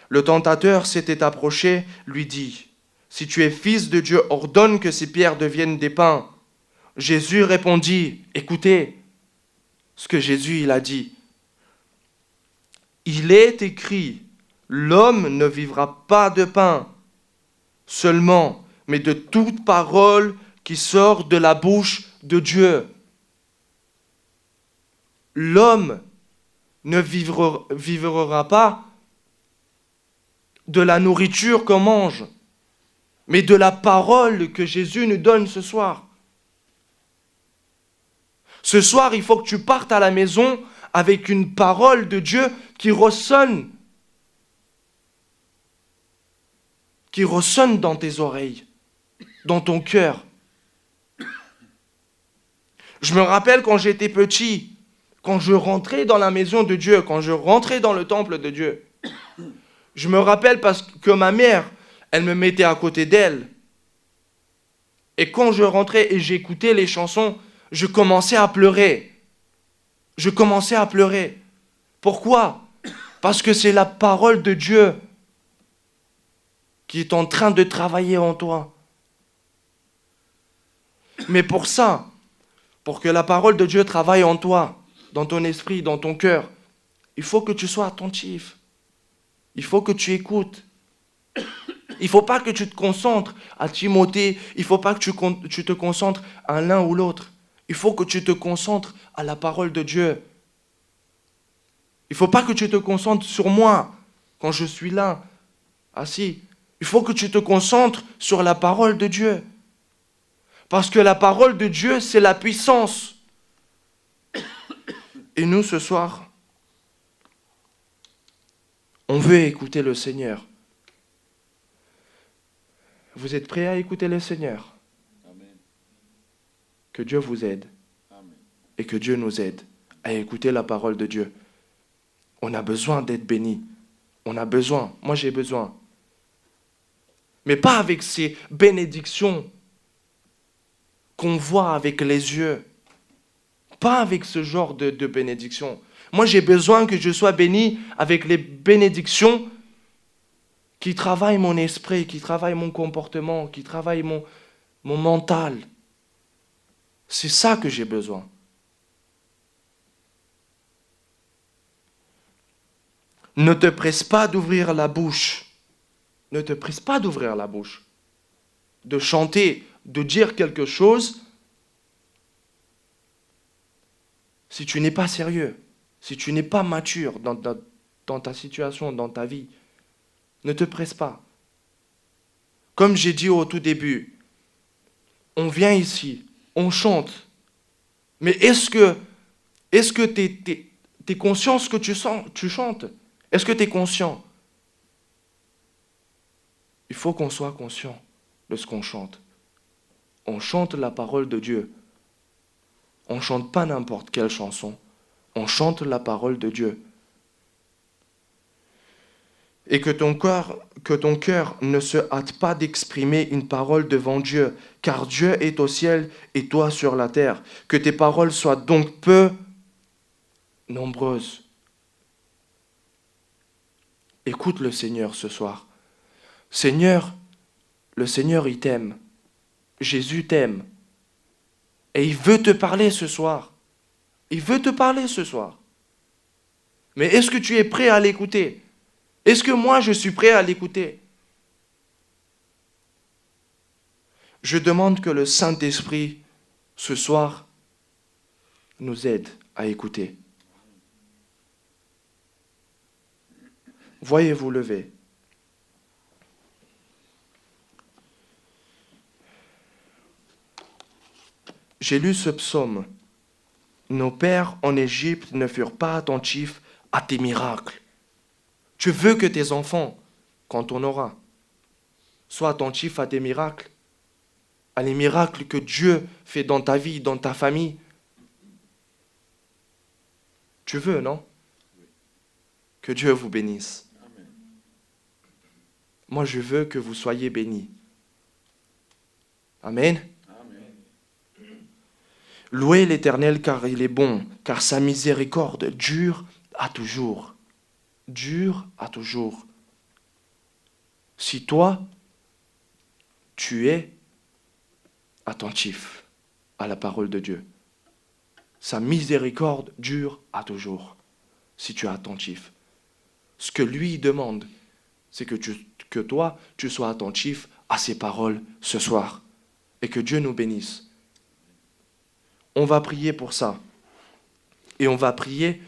Le tentateur s'était approché, lui dit, « Si tu es fils de Dieu, ordonne que ces pierres deviennent des pains. » Jésus répondit, écoutez ce que Jésus il a dit. Il est écrit, l'homme ne vivra pas de pain seulement, mais de toute parole qui sort de la bouche de Dieu. L'homme ne vivra pas de la nourriture qu'on mange, mais de la parole que Jésus nous donne ce soir. Ce soir, il faut que tu partes à la maison avec une parole de Dieu qui ressonne dans tes oreilles, dans ton cœur. Je me rappelle quand j'étais petit, quand je rentrais dans la maison de Dieu, quand je rentrais dans le temple de Dieu, je me rappelle parce que ma mère, elle me mettait à côté d'elle. Et quand je rentrais et j'écoutais les chansons, je commençais à pleurer. Pourquoi? Parce que c'est la parole de Dieu qui est en train de travailler en toi. Mais pour ça, pour que la parole de Dieu travaille en toi, dans ton esprit, dans ton cœur, il faut que tu sois attentif. Il faut que tu écoutes. Il ne faut pas que tu te concentres à Timothée. Il ne faut pas que tu te concentres à l'un ou l'autre. Il faut que tu te concentres à la parole de Dieu. Il ne faut pas que tu te concentres sur moi quand je suis là, assis. Il faut que tu te concentres sur la parole de Dieu. Parce que la parole de Dieu, c'est la puissance. Et nous, ce soir, on veut écouter le Seigneur. Vous êtes prêts à écouter le Seigneur? Amen. Que Dieu vous aide. Amen. Et que Dieu nous aide à écouter la parole de Dieu. On a besoin d'être bénis. On a besoin. Moi, j'ai besoin. Mais pas avec ces bénédictions qu'on voit avec les yeux. Pas avec ce genre de bénédictions. Moi, j'ai besoin que je sois béni avec les bénédictions qui travaillent mon esprit, qui travaillent mon comportement, qui travaillent mon mental. C'est ça que j'ai besoin. Ne te presse pas d'ouvrir la bouche. Ne te presse pas d'ouvrir la bouche. De chanter, de dire quelque chose, si tu n'es pas sérieux, si tu n'es pas mature dans ta situation, dans ta vie, ne te presse pas. Comme j'ai dit au tout début, on vient ici, on chante, mais est-ce que tu es conscient ce que tu chantes? Est-ce que tu es conscient? Il faut qu'on soit conscient de ce qu'on chante. On chante la parole de Dieu. On ne chante pas n'importe quelle chanson. On chante la parole de Dieu. Et que ton cœur ne se hâte pas d'exprimer une parole devant Dieu, car Dieu est au ciel et toi sur la terre. Que tes paroles soient donc peu nombreuses. Écoute le Seigneur ce soir. Seigneur, le Seigneur, il t'aime. Jésus t'aime. Et il veut te parler ce soir. Il veut te parler ce soir. Mais est-ce que tu es prêt à l'écouter ? Est-ce que moi, je suis prêt à l'écouter ? Je demande que le Saint-Esprit, ce soir, nous aide à écouter. Voyez vous lever. J'ai lu ce psaume. Nos pères en Égypte ne furent pas attentifs à tes miracles. Tu veux que tes enfants, quand on aura, soient attentifs à tes miracles, à les miracles que Dieu fait dans ta vie, dans ta famille. Tu veux, non ? Que Dieu vous bénisse. Moi, je veux que vous soyez bénis. Amen. Louez l'Éternel car il est bon, car sa miséricorde dure à toujours. Dure à toujours. Si toi, tu es attentif à la parole de Dieu, sa miséricorde dure à toujours. Si tu es attentif. Ce que lui demande, c'est que toi, tu sois attentif à ses paroles ce soir. Et que Dieu nous bénisse. On va prier pour ça. Et on va prier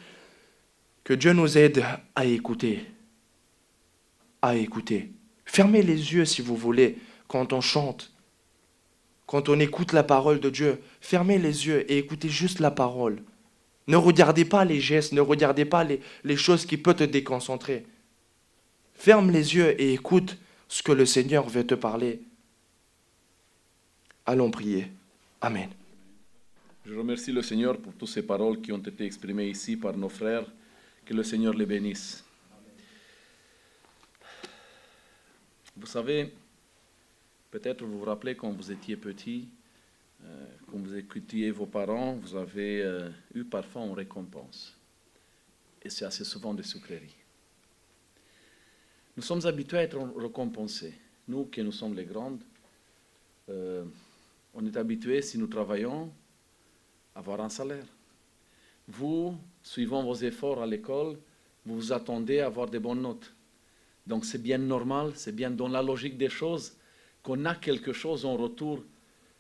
que Dieu nous aide à écouter. À écouter. Fermez les yeux si vous voulez quand on chante. Quand on écoute la parole de Dieu. Fermez les yeux et écoutez juste la parole. Ne regardez pas les gestes, ne regardez pas les choses qui peuvent te déconcentrer. Ferme les yeux et écoute ce que le Seigneur veut te parler. Allons prier. Amen. Je remercie le Seigneur pour toutes ces paroles qui ont été exprimées ici par nos frères. Que le Seigneur les bénisse. Vous savez, peut-être vous vous rappelez quand vous étiez petit, quand vous écoutiez vos parents, vous avez eu parfois une récompense. Et c'est assez souvent des sucreries. Nous sommes habitués à être récompensés. Nous, qui nous sommes les grandes, on est habitués, si nous travaillons, à avoir un salaire. Vous, suivant vos efforts à l'école, vous vous attendez à avoir des bonnes notes. Donc c'est bien normal, c'est bien dans la logique des choses qu'on a quelque chose en retour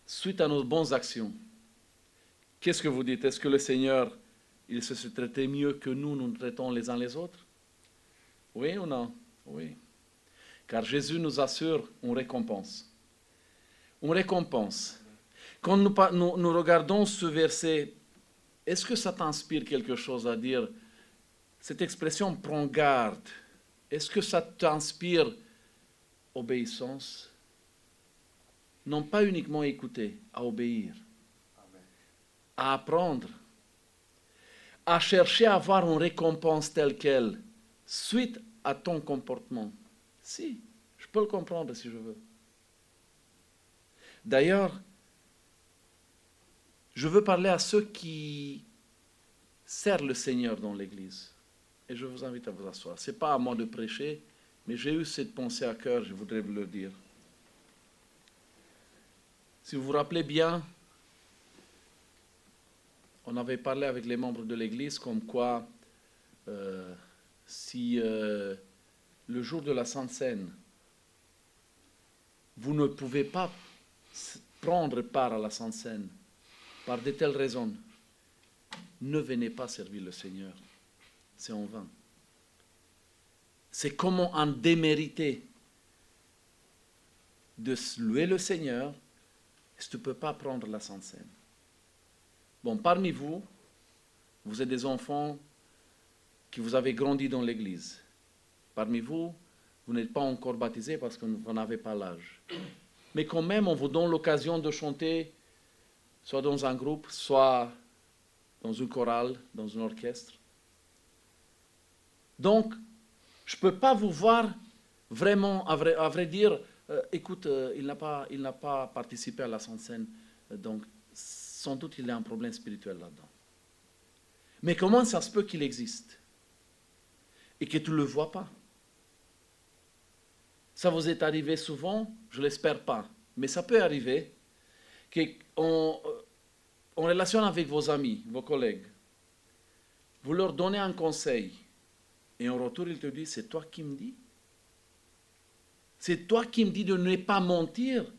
suite à nos bonnes actions. Qu'est-ce que vous dites? Est-ce que le Seigneur, il se traitait mieux que nous nous traitons les uns les autres? Oui ou non? Oui. Car Jésus nous assure une récompense. Une récompense. Quand nous regardons ce verset, est-ce que ça t'inspire quelque chose à dire? Cette expression « prends garde », est-ce que ça t'inspire obéissance? Non pas uniquement écouter, à obéir, à apprendre, à chercher à avoir une récompense telle qu'elle, suite à ton comportement. Si, je peux le comprendre si je veux. D'ailleurs, je veux parler à ceux qui servent le Seigneur dans l'Église. Et je vous invite à vous asseoir. Ce n'est pas à moi de prêcher, mais j'ai eu cette pensée à cœur, je voudrais vous le dire. Si vous vous rappelez bien, on avait parlé avec les membres de l'Église comme quoi, si le jour de la Sainte Seine, vous ne pouvez pas prendre part à la Sainte Seine, par de telles raisons, ne venez pas servir le Seigneur. C'est en vain. C'est comment en démériter de louer le Seigneur si tu ne peux pas prendre la Sainte Seine. Bon, parmi vous, vous êtes des enfants qui vous avez grandi dans l'Église. Parmi vous, vous n'êtes pas encore baptisés parce que vous n'avez pas l'âge. Mais quand même, on vous donne l'occasion de chanter soit dans un groupe, soit dans une chorale, dans un orchestre. Donc, je ne peux pas vous voir vraiment, à vrai dire, écoute, il n'a pas participé à la Sainte Seine, donc sans doute il y a un problème spirituel là-dedans. Mais comment ça se peut qu'il existe et que tu ne le vois pas? Ça vous est arrivé souvent? Je ne l'espère pas, mais ça peut arriver qu'en relation avec vos amis, vos collègues, vous leur donnez un conseil et en retour ils te disent, c'est toi qui me dis? C'est toi qui me dis de ne pas mentir?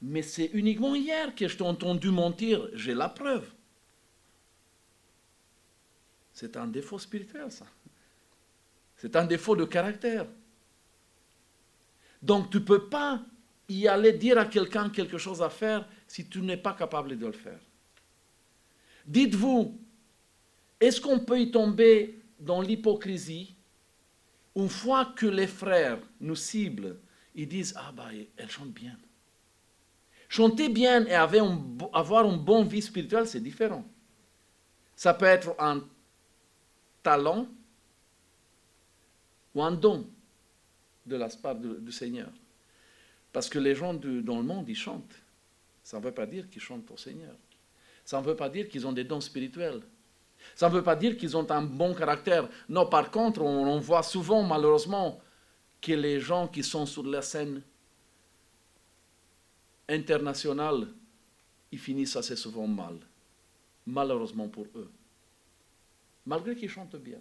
Mais c'est uniquement hier que je t'ai entendu mentir, j'ai la preuve. C'est un défaut spirituel, ça. C'est un défaut de caractère. Donc tu ne peux pas y aller dire à quelqu'un quelque chose à faire si tu n'es pas capable de le faire. Dites-vous, est-ce qu'on peut y tomber dans l'hypocrisie une fois que les frères nous ciblent, ils disent « Ah bah, elle chante bien ». Chanter bien et avoir une bonne vie spirituelle, c'est différent. Ça peut être un talent ou un don de la part du Seigneur. Parce que les gens dans le monde, ils chantent. Ça ne veut pas dire qu'ils chantent au Seigneur. Ça ne veut pas dire qu'ils ont des dons spirituels. Ça ne veut pas dire qu'ils ont un bon caractère. Non, par contre, on voit souvent, malheureusement, que les gens qui sont sur la scène internationale, ils finissent assez souvent mal. Malheureusement pour eux. Malgré qu'ils chantent bien.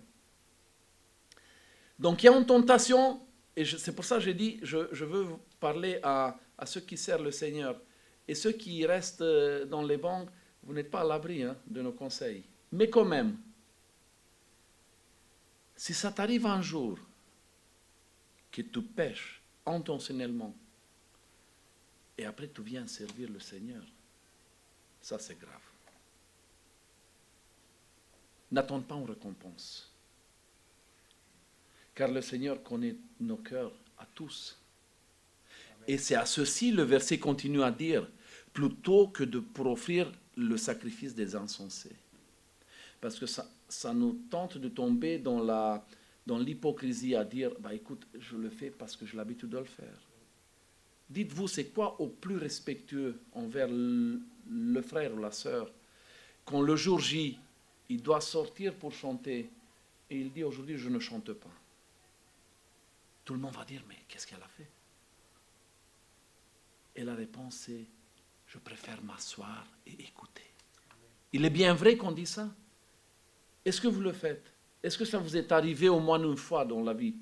Donc il y a une tentation, et c'est pour ça que j'ai dit, je veux parler à ceux qui servent le Seigneur. Et ceux qui restent dans les bancs, vous n'êtes pas à l'abri de nos conseils. Mais quand même, si ça t'arrive un jour que tu pêches intentionnellement, et après tu viens servir le Seigneur, ça c'est grave. N'attends pas une récompense. Car le Seigneur connaît nos cœurs à tous. Et c'est à ceci le verset continue à dire, plutôt que pour offrir le sacrifice des insensés. Parce que ça nous tente de tomber dans l'hypocrisie à dire, bah écoute, je le fais parce que j'ai l'habitude de le faire. Dites-vous, c'est quoi au plus respectueux envers le frère ou la sœur, quand le jour J, il doit sortir pour chanter, et il dit aujourd'hui je ne chante pas. Tout le monde va dire, mais qu'est-ce qu'elle a fait? Et la réponse est, je préfère m'asseoir et écouter. Il est bien vrai qu'on dit ça. Est-ce que vous le faites? Est-ce que ça vous est arrivé au moins une fois dans la vie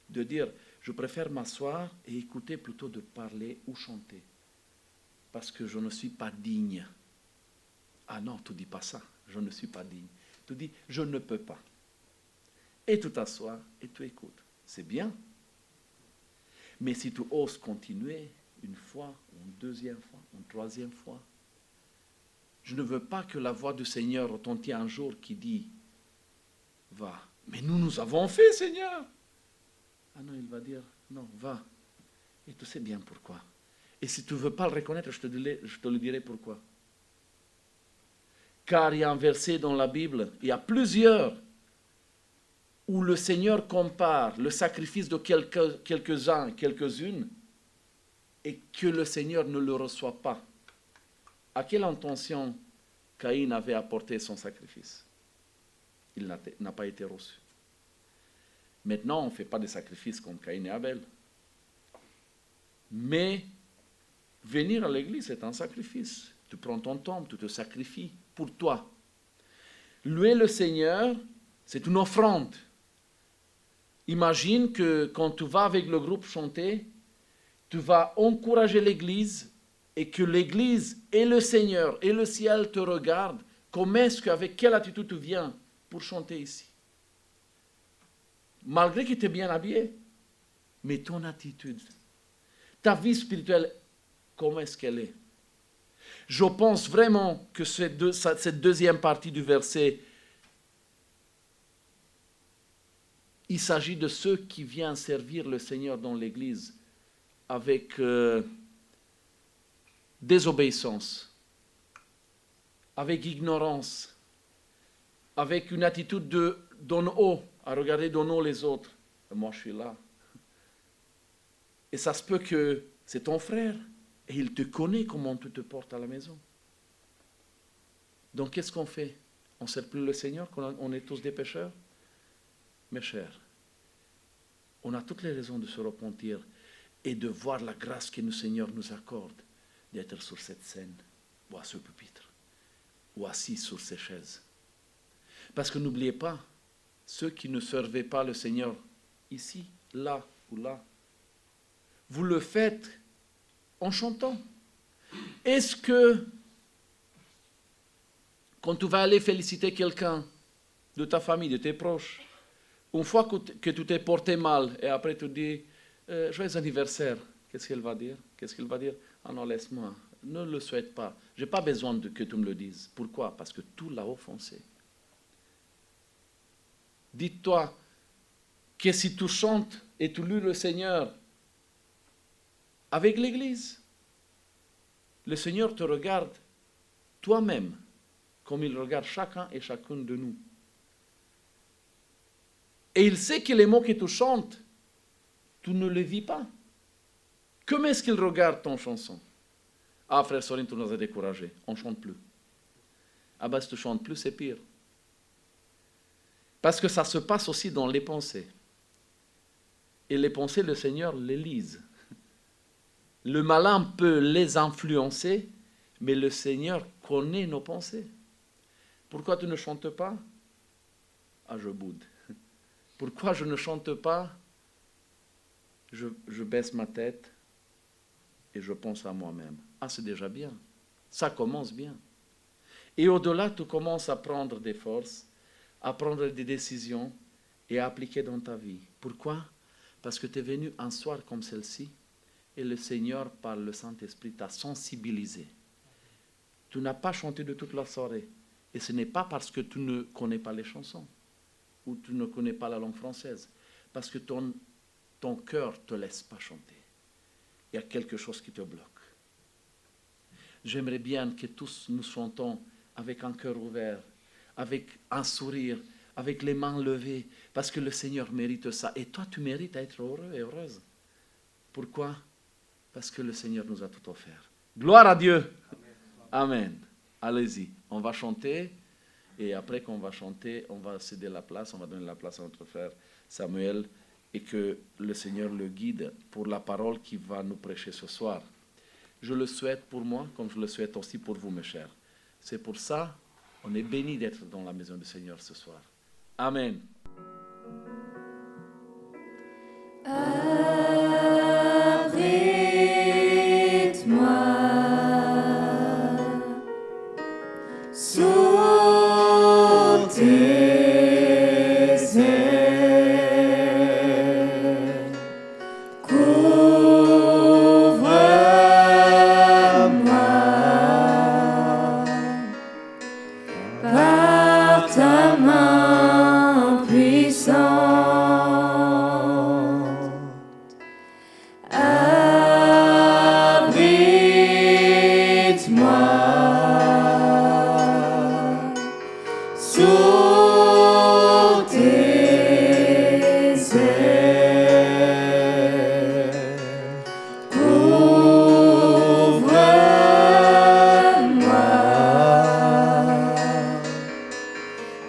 de dire, je préfère m'asseoir et écouter plutôt de parler ou chanter parce que je ne suis pas digne. Ah non, tu ne dis pas ça, je ne suis pas digne. Tu dis, je ne peux pas. Et tu t'assois et tu écoutes. C'est bien. Mais si tu oses continuer une fois, une deuxième fois, une troisième fois, je ne veux pas que la voix du Seigneur retentisse un jour qui dit, va. Mais nous avons fait, Seigneur. Ah non, il va dire, non, va. Et tu sais bien pourquoi. Et si tu ne veux pas le reconnaître, je te le dirai pourquoi. Car il y a un verset dans la Bible, il y a plusieurs, où le Seigneur compare le sacrifice de quelques-uns, quelques-unes, et que le Seigneur ne le reçoit pas. À quelle intention Caïn avait apporté son sacrifice? Il n'a pas été reçu. Maintenant, on ne fait pas de sacrifices comme Caïn et Abel. Mais venir à l'église, c'est un sacrifice. Tu prends ton temps, tu te sacrifies pour toi. Louer le Seigneur, c'est une offrande. Imagine que quand tu vas avec le groupe chanter, tu vas encourager l'église et que l'église et le Seigneur et le ciel te regardent. Avec quelle attitude tu viens pour chanter ici? Malgré que tu es bien habillé, mais ton attitude, ta vie spirituelle, comment est-ce qu'elle est? Je pense vraiment que cette deuxième partie du verset, il s'agit de ceux qui viennent servir le Seigneur dans l'église avec désobéissance, avec ignorance, avec une attitude d'en haut, à regarder d'en haut les autres. Et moi, je suis là. Et ça se peut que c'est ton frère, et il te connaît comment tu te portes à la maison. Donc, qu'est-ce qu'on fait? On ne sert plus le Seigneur, on est tous des pécheurs? Mes chers, on a toutes les raisons de se repentir et de voir la grâce que le Seigneur nous accorde d'être sur cette scène, ou à ce pupitre, ou assis sur ces chaises. Parce que n'oubliez pas, ceux qui ne servaient pas le Seigneur ici, là ou là, vous le faites en chantant. Est-ce que, quand tu vas aller féliciter quelqu'un de ta famille, de tes proches, une fois que tu t'es porté mal, et après tu dis « Joyeux anniversaire », qu'est-ce qu'elle va dire? Qu'est-ce qu'il va dire? « Ah non, laisse-moi, ne le souhaite pas. Je n'ai pas besoin que tu me le dises. » Pourquoi? Parce que tout l'a offensé. Dis-toi que si tu chantes et tu loues le Seigneur avec l'Église, le Seigneur te regarde toi-même comme il regarde chacun et chacune de nous. Et il sait que les mots que tu chantes, tu ne les vis pas. Comment est-ce qu'il regarde ton chanson? Ah, frère Sorin, tu nous as découragés. On ne chante plus. Ah ben, si tu ne chantes plus, c'est pire. Parce que ça se passe aussi dans les pensées. Et les pensées, le Seigneur les lise. Le malin peut les influencer, mais le Seigneur connaît nos pensées. Pourquoi tu ne chantes pas? Ah, je boude. Pourquoi je ne chante pas? Je baisse ma tête et je pense à moi-même. Ah, c'est déjà bien. Ça commence bien. Et au-delà, tu commences à prendre des forces, à prendre des décisions et à appliquer dans ta vie. Pourquoi? Parce que tu es venu un soir comme celle-ci et le Seigneur, par le Saint-Esprit, t'a sensibilisé. Tu n'as pas chanté de toute la soirée. Et ce n'est pas parce que tu ne connais pas les chansons ou tu ne connais pas la langue française. Parce que ton cœur ne te laisse pas chanter. Il y a quelque chose qui te bloque. J'aimerais bien que tous nous chantons avec un cœur ouvert, avec un sourire, avec les mains levées, parce que le Seigneur mérite ça. Et toi, tu mérites d'être heureux et heureuse. Pourquoi? Parce que le Seigneur nous a tout offert. Gloire à Dieu. Amen. Allez-y, on va chanter. Et après qu'on va chanter, on va céder la place, on va donner la place à notre frère Samuel et que le Seigneur le guide pour la parole qu'il va nous prêcher ce soir. Je le souhaite pour moi, comme je le souhaite aussi pour vous, mes chers. C'est pour ça on est bénis d'être dans la maison du Seigneur ce soir. Amen. Sous tes ailes, couvre-moi par ta main puissante. Abrite-moi sous tes ailes, couvre-moi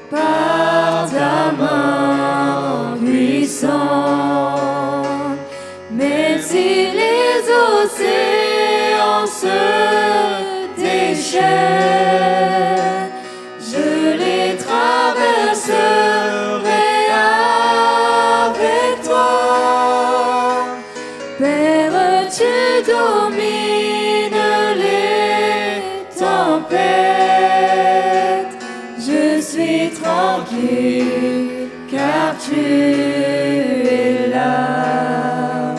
par ta main puissante. Même si les océans se déchaînent, je les traverserai avec toi. Père, tu domines les tempêtes. Je suis tranquille car tu es là.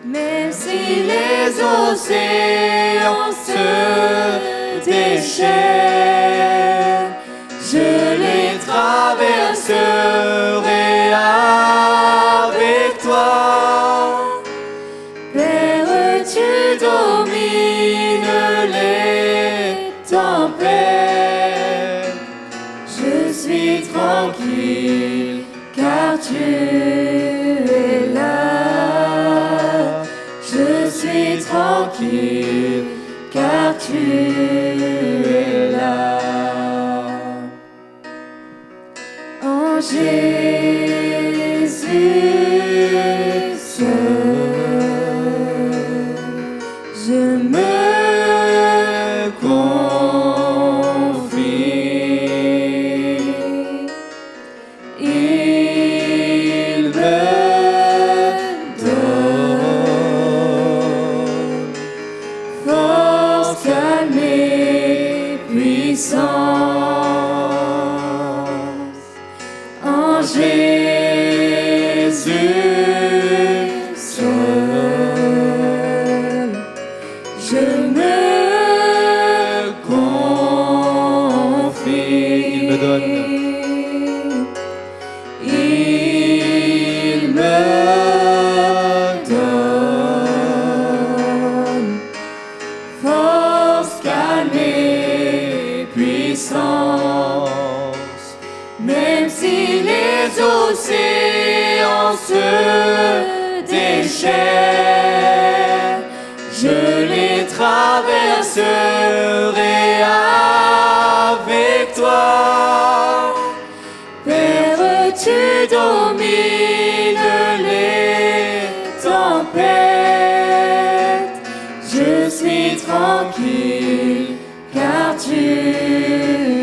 Même si les océans se déchaînent, je les traverserai avec toi. Père, tu domines les tempêtes. Je suis tranquille, car tu es là. Je suis tranquille, car tu es là. En Jésus seul, je me confie. Il me donne force, calme et puissance. En Jésus seul, je me confie. Il me donne. Il me donne force, calme et puissance. Même si les océans se déchaînent, je les traverserai avec toi. Père, tu domines les tempêtes. Je suis tranquille, car tu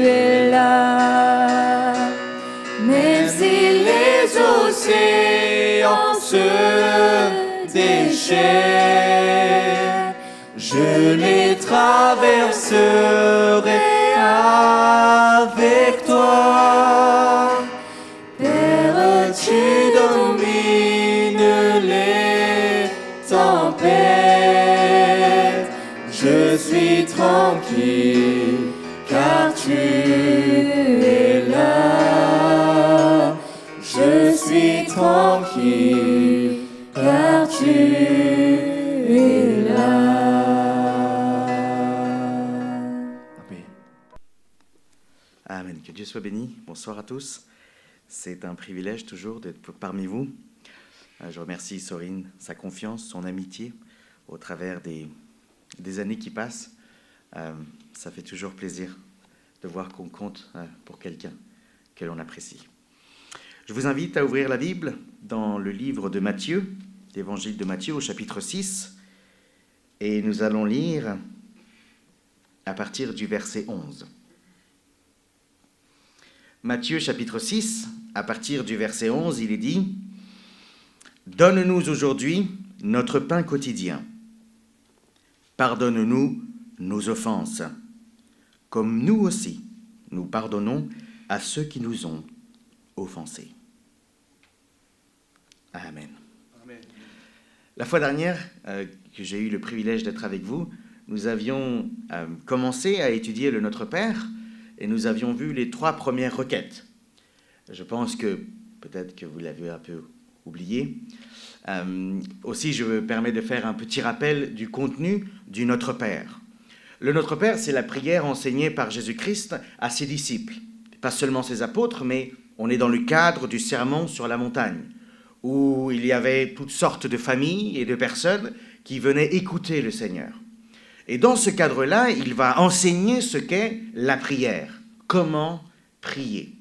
es là. Même si les océans se déchaînent, je les traverserai avec toi. Père, tu domines les tempêtes. Je suis tranquille, car tu es là. Je suis tranquille, car tu es là. Amen. Amen. Que Dieu soit béni. Bonsoir à tous. C'est un privilège toujours d'être parmi vous. Je remercie Sorine, sa confiance, son amitié au travers des années qui passent. Ça fait toujours plaisir de voir qu'on compte pour quelqu'un que l'on apprécie. Je vous invite à ouvrir la Bible dans le livre de Matthieu, l'évangile de Matthieu au chapitre 6, et nous allons lire à partir du verset 11. Matthieu chapitre 6, à partir du verset 11, il est dit « Donne-nous aujourd'hui notre pain quotidien. Pardonne-nous nos offenses, comme nous aussi, nous pardonnons à ceux qui nous ont offensés. » Amen. Amen. La fois dernière que j'ai eu le privilège d'être avec vous, nous avions commencé à étudier le Notre Père et nous avions vu les 3 premières requêtes. Je pense que peut-être que vous l'avez un peu oublié. Aussi, je me permets de faire un petit rappel du contenu du Notre Père. Le Notre Père, c'est la prière enseignée par Jésus-Christ à ses disciples. Pas seulement ses apôtres, mais on est dans le cadre du sermon sur la montagne, où il y avait toutes sortes de familles et de personnes qui venaient écouter le Seigneur. Et dans ce cadre-là, il va enseigner ce qu'est la prière, comment prier.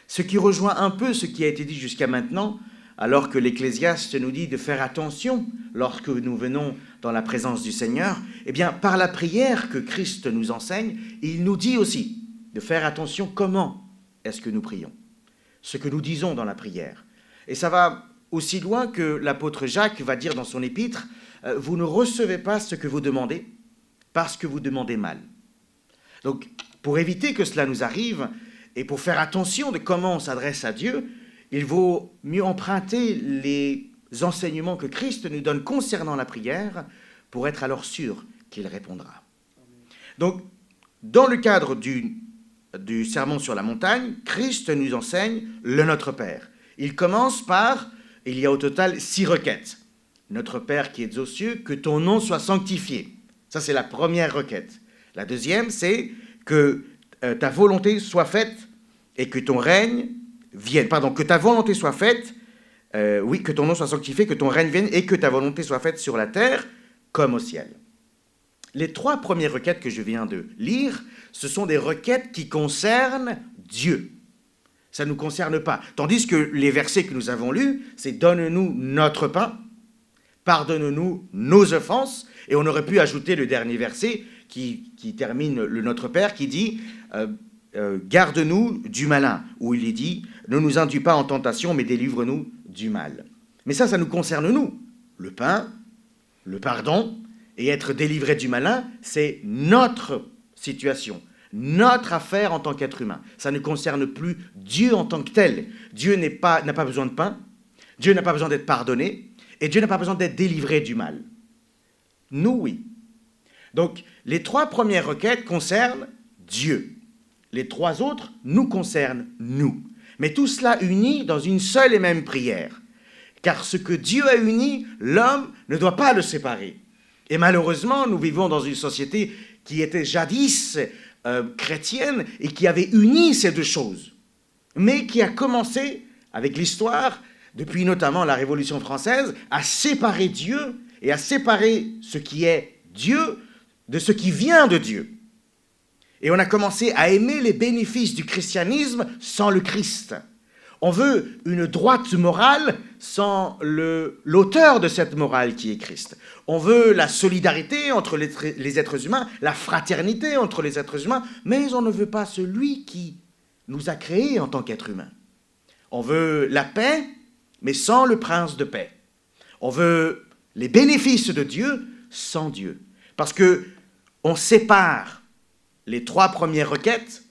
Ce qui rejoint un peu ce qui a été dit jusqu'à maintenant, alors que l'Ecclésiaste nous dit de faire attention lorsque nous venons dans la présence du Seigneur. Eh bien, par la prière que Christ nous enseigne, il nous dit aussi de faire attention comment est-ce que nous prions, ce que nous disons dans la prière. Et ça va aussi loin que l'apôtre Jacques va dire dans son épître, « Vous ne recevez pas ce que vous demandez parce que vous demandez mal. » Donc, pour éviter que cela nous arrive et pour faire attention de comment on s'adresse à Dieu, il vaut mieux emprunter les enseignements que Christ nous donne concernant la prière pour être alors sûr qu'il répondra. Donc, dans le cadre du sermon sur la montagne, Christ nous enseigne le Notre Père. Il commence par, il y a au total 6 requêtes. Notre Père qui es aux cieux, que ton nom soit sanctifié. Ça, c'est la première requête. La deuxième, c'est que ta volonté soit faite et que ton règne vienne. Pardon, que ta volonté soit faite, oui, que ton nom soit sanctifié, que ton règne vienne et que ta volonté soit faite sur la terre comme au ciel. Les 3 premières requêtes que je viens de lire, ce sont des requêtes qui concernent Dieu. Ça ne nous concerne pas. Tandis que les versets que nous avons lus, c'est « Donne-nous notre pain »,« Pardonne-nous nos offenses », et on aurait pu ajouter le dernier verset qui termine le Notre Père, qui dit Garde-nous du malin », où il est dit « Ne nous induis pas en tentation, mais délivre-nous du mal ». Mais ça nous concerne nous. Le pain, le pardon, et être délivré du malin, c'est notre situation, notre affaire en tant qu'être humain. Ça ne concerne plus Dieu en tant que tel. Dieu n'a pas besoin de pain, Dieu n'a pas besoin d'être pardonné, et Dieu n'a pas besoin d'être délivré du mal. Nous, oui. Donc, les 3 premières requêtes concernent Dieu. Les 3 autres nous concernent, nous. Mais tout cela uni dans une seule et même prière. Car ce que Dieu a uni, l'homme ne doit pas le séparer. Et malheureusement, nous vivons dans une société qui était jadis chrétienne et qui avait uni ces 2 choses. Mais qui a commencé, avec l'histoire, depuis notamment la Révolution française, à séparer Dieu et à séparer ce qui est Dieu de ce qui vient de Dieu. Et on a commencé à aimer les bénéfices du christianisme sans le Christ. On veut une droite morale sans l'auteur de cette morale qui est Christ. On veut la solidarité entre les êtres humains, la fraternité entre les êtres humains, mais on ne veut pas celui qui nous a créés en tant qu'êtres humains. On veut la paix, mais sans le prince de paix. On veut les bénéfices de Dieu sans Dieu. Parce qu'on sépare les 3 premières requêtes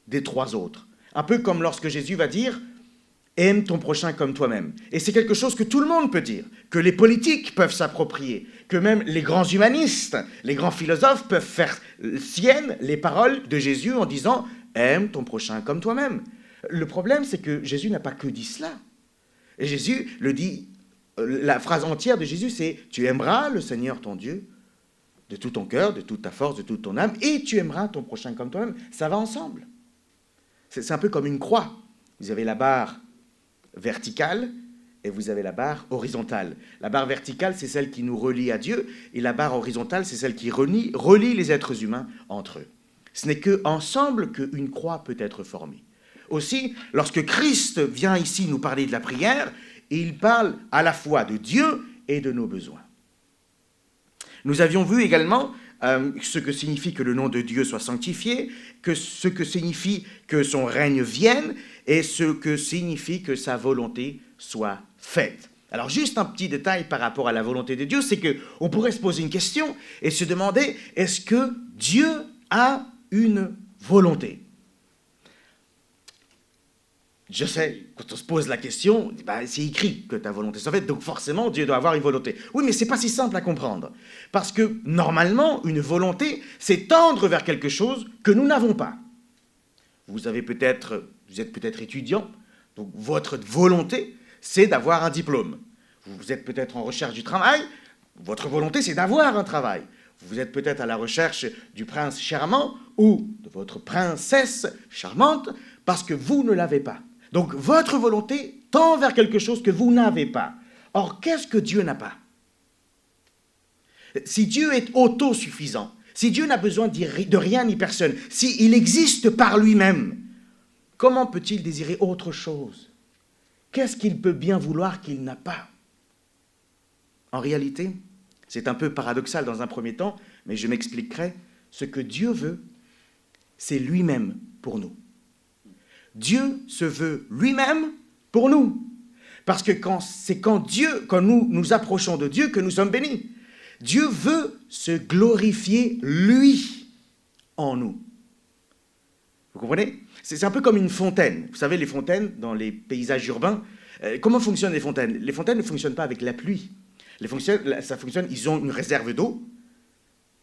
des 3 autres. Un peu comme lorsque Jésus va dire « Aime ton prochain comme toi-même ». Et c'est quelque chose que tout le monde peut dire, que les politiques peuvent s'approprier, que même les grands humanistes, les grands philosophes peuvent faire siennes les paroles de Jésus en disant « Aime ton prochain comme toi-même ». Le problème, c'est que Jésus n'a pas que dit cela. Et Jésus le dit, la phrase entière de Jésus, c'est « Tu aimeras le Seigneur ton Dieu de tout ton cœur, de toute ta force, de toute ton âme, et tu aimeras ton prochain comme toi-même ». Ça va ensemble. C'est un peu comme une croix. Vous avez la barre verticale et vous avez la barre horizontale. La barre verticale, c'est celle qui nous relie à Dieu, et la barre horizontale, c'est celle qui relie les êtres humains entre eux. Ce n'est qu'ensemble qu'une croix peut être formée. Aussi, lorsque Christ vient ici nous parler de la prière, il parle à la fois de Dieu et de nos besoins. Nous avions vu également ce que signifie que le nom de Dieu soit sanctifié, ce que signifie que son règne vienne, et ce que signifie que sa volonté soit faite. Alors juste un petit détail par rapport à la volonté de Dieu, c'est qu'on pourrait se poser une question et se demander, est-ce que Dieu a une volonté ? Je sais, quand on se pose la question, c'est écrit que ta volonté soit faite, donc forcément Dieu doit avoir une volonté. Oui, mais c'est pas si simple à comprendre. Parce que normalement, une volonté, c'est tendre vers quelque chose que nous n'avons pas. Vous êtes peut-être étudiant, donc votre volonté, c'est d'avoir un diplôme. Vous êtes peut-être en recherche du travail, votre volonté, c'est d'avoir un travail. Vous êtes peut-être à la recherche du prince charmant ou de votre princesse charmante parce que vous ne l'avez pas. Donc, votre volonté tend vers quelque chose que vous n'avez pas. Or, qu'est-ce que Dieu n'a pas ? Si Dieu est autosuffisant, si Dieu n'a besoin de rien ni personne, s'il existe par lui-même, comment peut-il désirer autre chose ? Qu'est-ce qu'il peut bien vouloir qu'il n'a pas ? En réalité, c'est un peu paradoxal dans un premier temps, mais je m'expliquerai. Ce que Dieu veut, c'est lui-même pour nous. Dieu se veut lui-même pour nous. Parce que c'est quand nous nous approchons de Dieu que nous sommes bénis. Dieu veut se glorifier, lui, en nous. Vous comprenez ? C'est un peu comme une fontaine. Vous savez, les fontaines, dans les paysages urbains, comment fonctionnent les fontaines ? Les fontaines ne fonctionnent pas avec la pluie. Ça fonctionne, ils ont une réserve d'eau,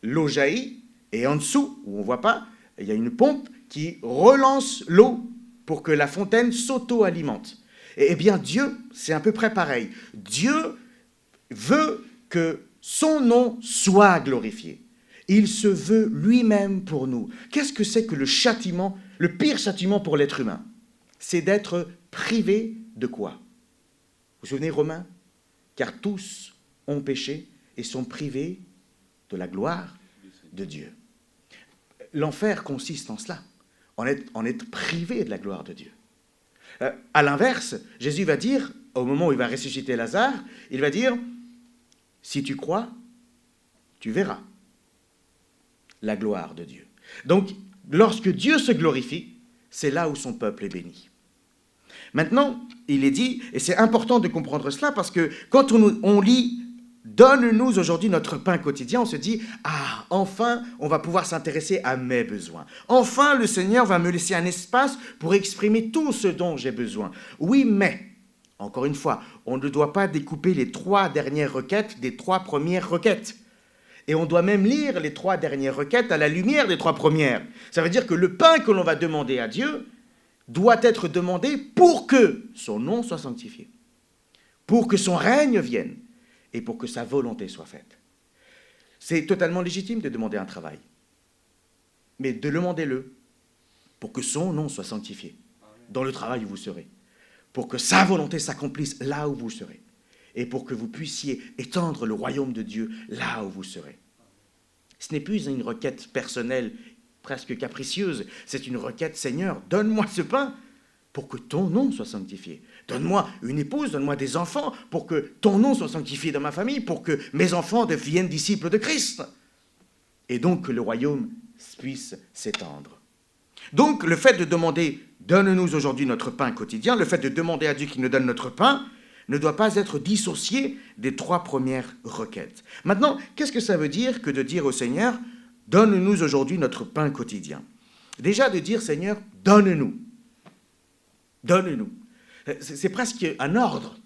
l'eau jaillit, et en dessous, où on ne voit pas, il y a une pompe qui relance l'eau pour que la fontaine s'auto-alimente. Eh bien, Dieu, c'est à peu près pareil. Dieu veut que son nom soit glorifié. Il se veut lui-même pour nous. Qu'est-ce que c'est que le châtiment, le pire châtiment pour l'être humain ? c'est d'être privé de quoi? Vous vous souvenez, Romains? Car tous ont péché et sont privés de la gloire de Dieu. L'enfer consiste en cela, en être privé de la gloire de Dieu. À l'inverse, Jésus va dire, au moment où il va ressusciter Lazare, il va dire, si tu crois, tu verras la gloire de Dieu. Donc, lorsque Dieu se glorifie, c'est là où son peuple est béni. Maintenant, il est dit, et c'est important de comprendre cela, parce que quand on lit « Donne-nous aujourd'hui notre pain quotidien », on se dit « Ah, enfin, on va pouvoir s'intéresser à mes besoins. Enfin, le Seigneur va me laisser un espace pour exprimer tout ce dont j'ai besoin. » Oui, mais, encore une fois, on ne doit pas découper les 3 dernières requêtes des 3 premières requêtes. Et on doit même lire les 3 dernières requêtes à la lumière des 3 premières. Ça veut dire que le pain que l'on va demander à Dieu doit être demandé pour que son nom soit sanctifié, pour que son règne vienne et pour que sa volonté soit faite. C'est totalement légitime de demander un travail, mais demandez-le pour que son nom soit sanctifié dans le travail où vous serez, pour que sa volonté s'accomplisse là où vous serez, et pour que vous puissiez étendre le royaume de Dieu là où vous serez. Ce n'est plus une requête personnelle, presque capricieuse, c'est une requête, Seigneur, donne-moi ce pain pour que ton nom soit sanctifié. Donne-moi une épouse, donne-moi des enfants pour que ton nom soit sanctifié dans ma famille, pour que mes enfants deviennent disciples de Christ. Et donc que le royaume puisse s'étendre. Donc le fait de demander, donne-nous aujourd'hui notre pain quotidien, le fait de demander à Dieu qu'il nous donne notre pain, ne doit pas être dissocié des 3 premières requêtes. Maintenant, qu'est-ce que ça veut dire que de dire au Seigneur, donne-nous aujourd'hui notre pain quotidien? Déjà de dire, Seigneur, donne-nous. Donne-nous. C'est presque un ordre.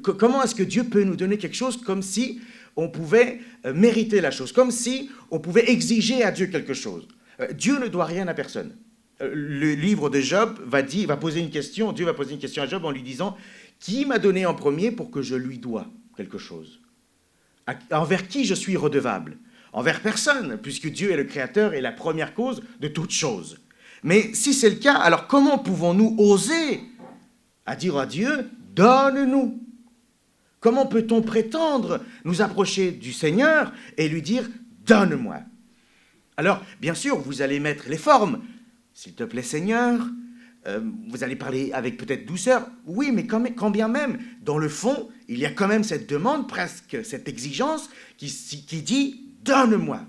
Comment est-ce que Dieu peut nous donner quelque chose comme si on pouvait mériter la chose, comme si on pouvait exiger à Dieu quelque chose? Dieu ne doit rien à personne. Le livre de Job va poser une question, Dieu va poser une question à Job en lui disant, qui m'a donné en premier pour que je lui dois quelque chose? Envers qui je suis redevable? Envers personne, puisque Dieu est le créateur et la première cause de toute chose. Mais si c'est le cas, alors comment pouvons-nous oser à dire à Dieu, donne-nous? Comment peut-on prétendre nous approcher du Seigneur et lui dire, donne-moi? Alors, bien sûr, vous allez mettre les formes. S'il te plaît, Seigneur, vous allez parler avec peut-être douceur. Oui, mais quand bien même, dans le fond, il y a quand même cette demande, presque cette exigence qui dit, donne-moi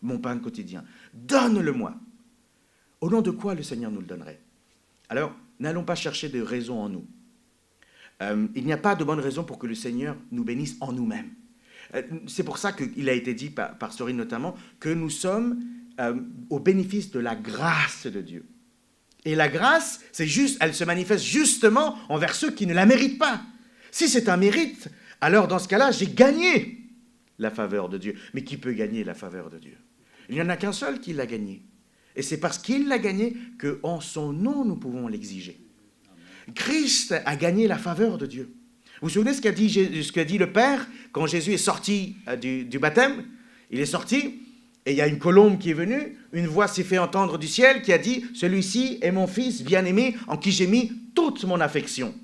mon pain quotidien. Donne-le-moi. Au nom de quoi le Seigneur nous le donnerait? Alors, n'allons pas chercher de raisons en nous. Il n'y a pas de bonne raison pour que le Seigneur nous bénisse en nous-mêmes. C'est pour ça qu'il a été dit par Sorine notamment que nous sommes au bénéfice de la grâce de Dieu. Et la grâce, elle se manifeste justement envers ceux qui ne la méritent pas. Si c'est un mérite, alors dans ce cas-là, j'ai gagné la faveur de Dieu. Mais qui peut gagner la faveur de Dieu? Il n'y en a qu'un seul qui l'a gagné. Et c'est parce qu'il l'a gagné qu'en son nom, nous pouvons l'exiger. Christ a gagné la faveur de Dieu. Vous vous souvenez ce qu'a dit le Père quand Jésus est sorti du baptême? Il est sorti et il y a une colombe qui est venue, une voix s'est fait entendre du ciel qui a dit « Celui-ci est mon fils bien-aimé en qui j'ai mis toute mon affection. »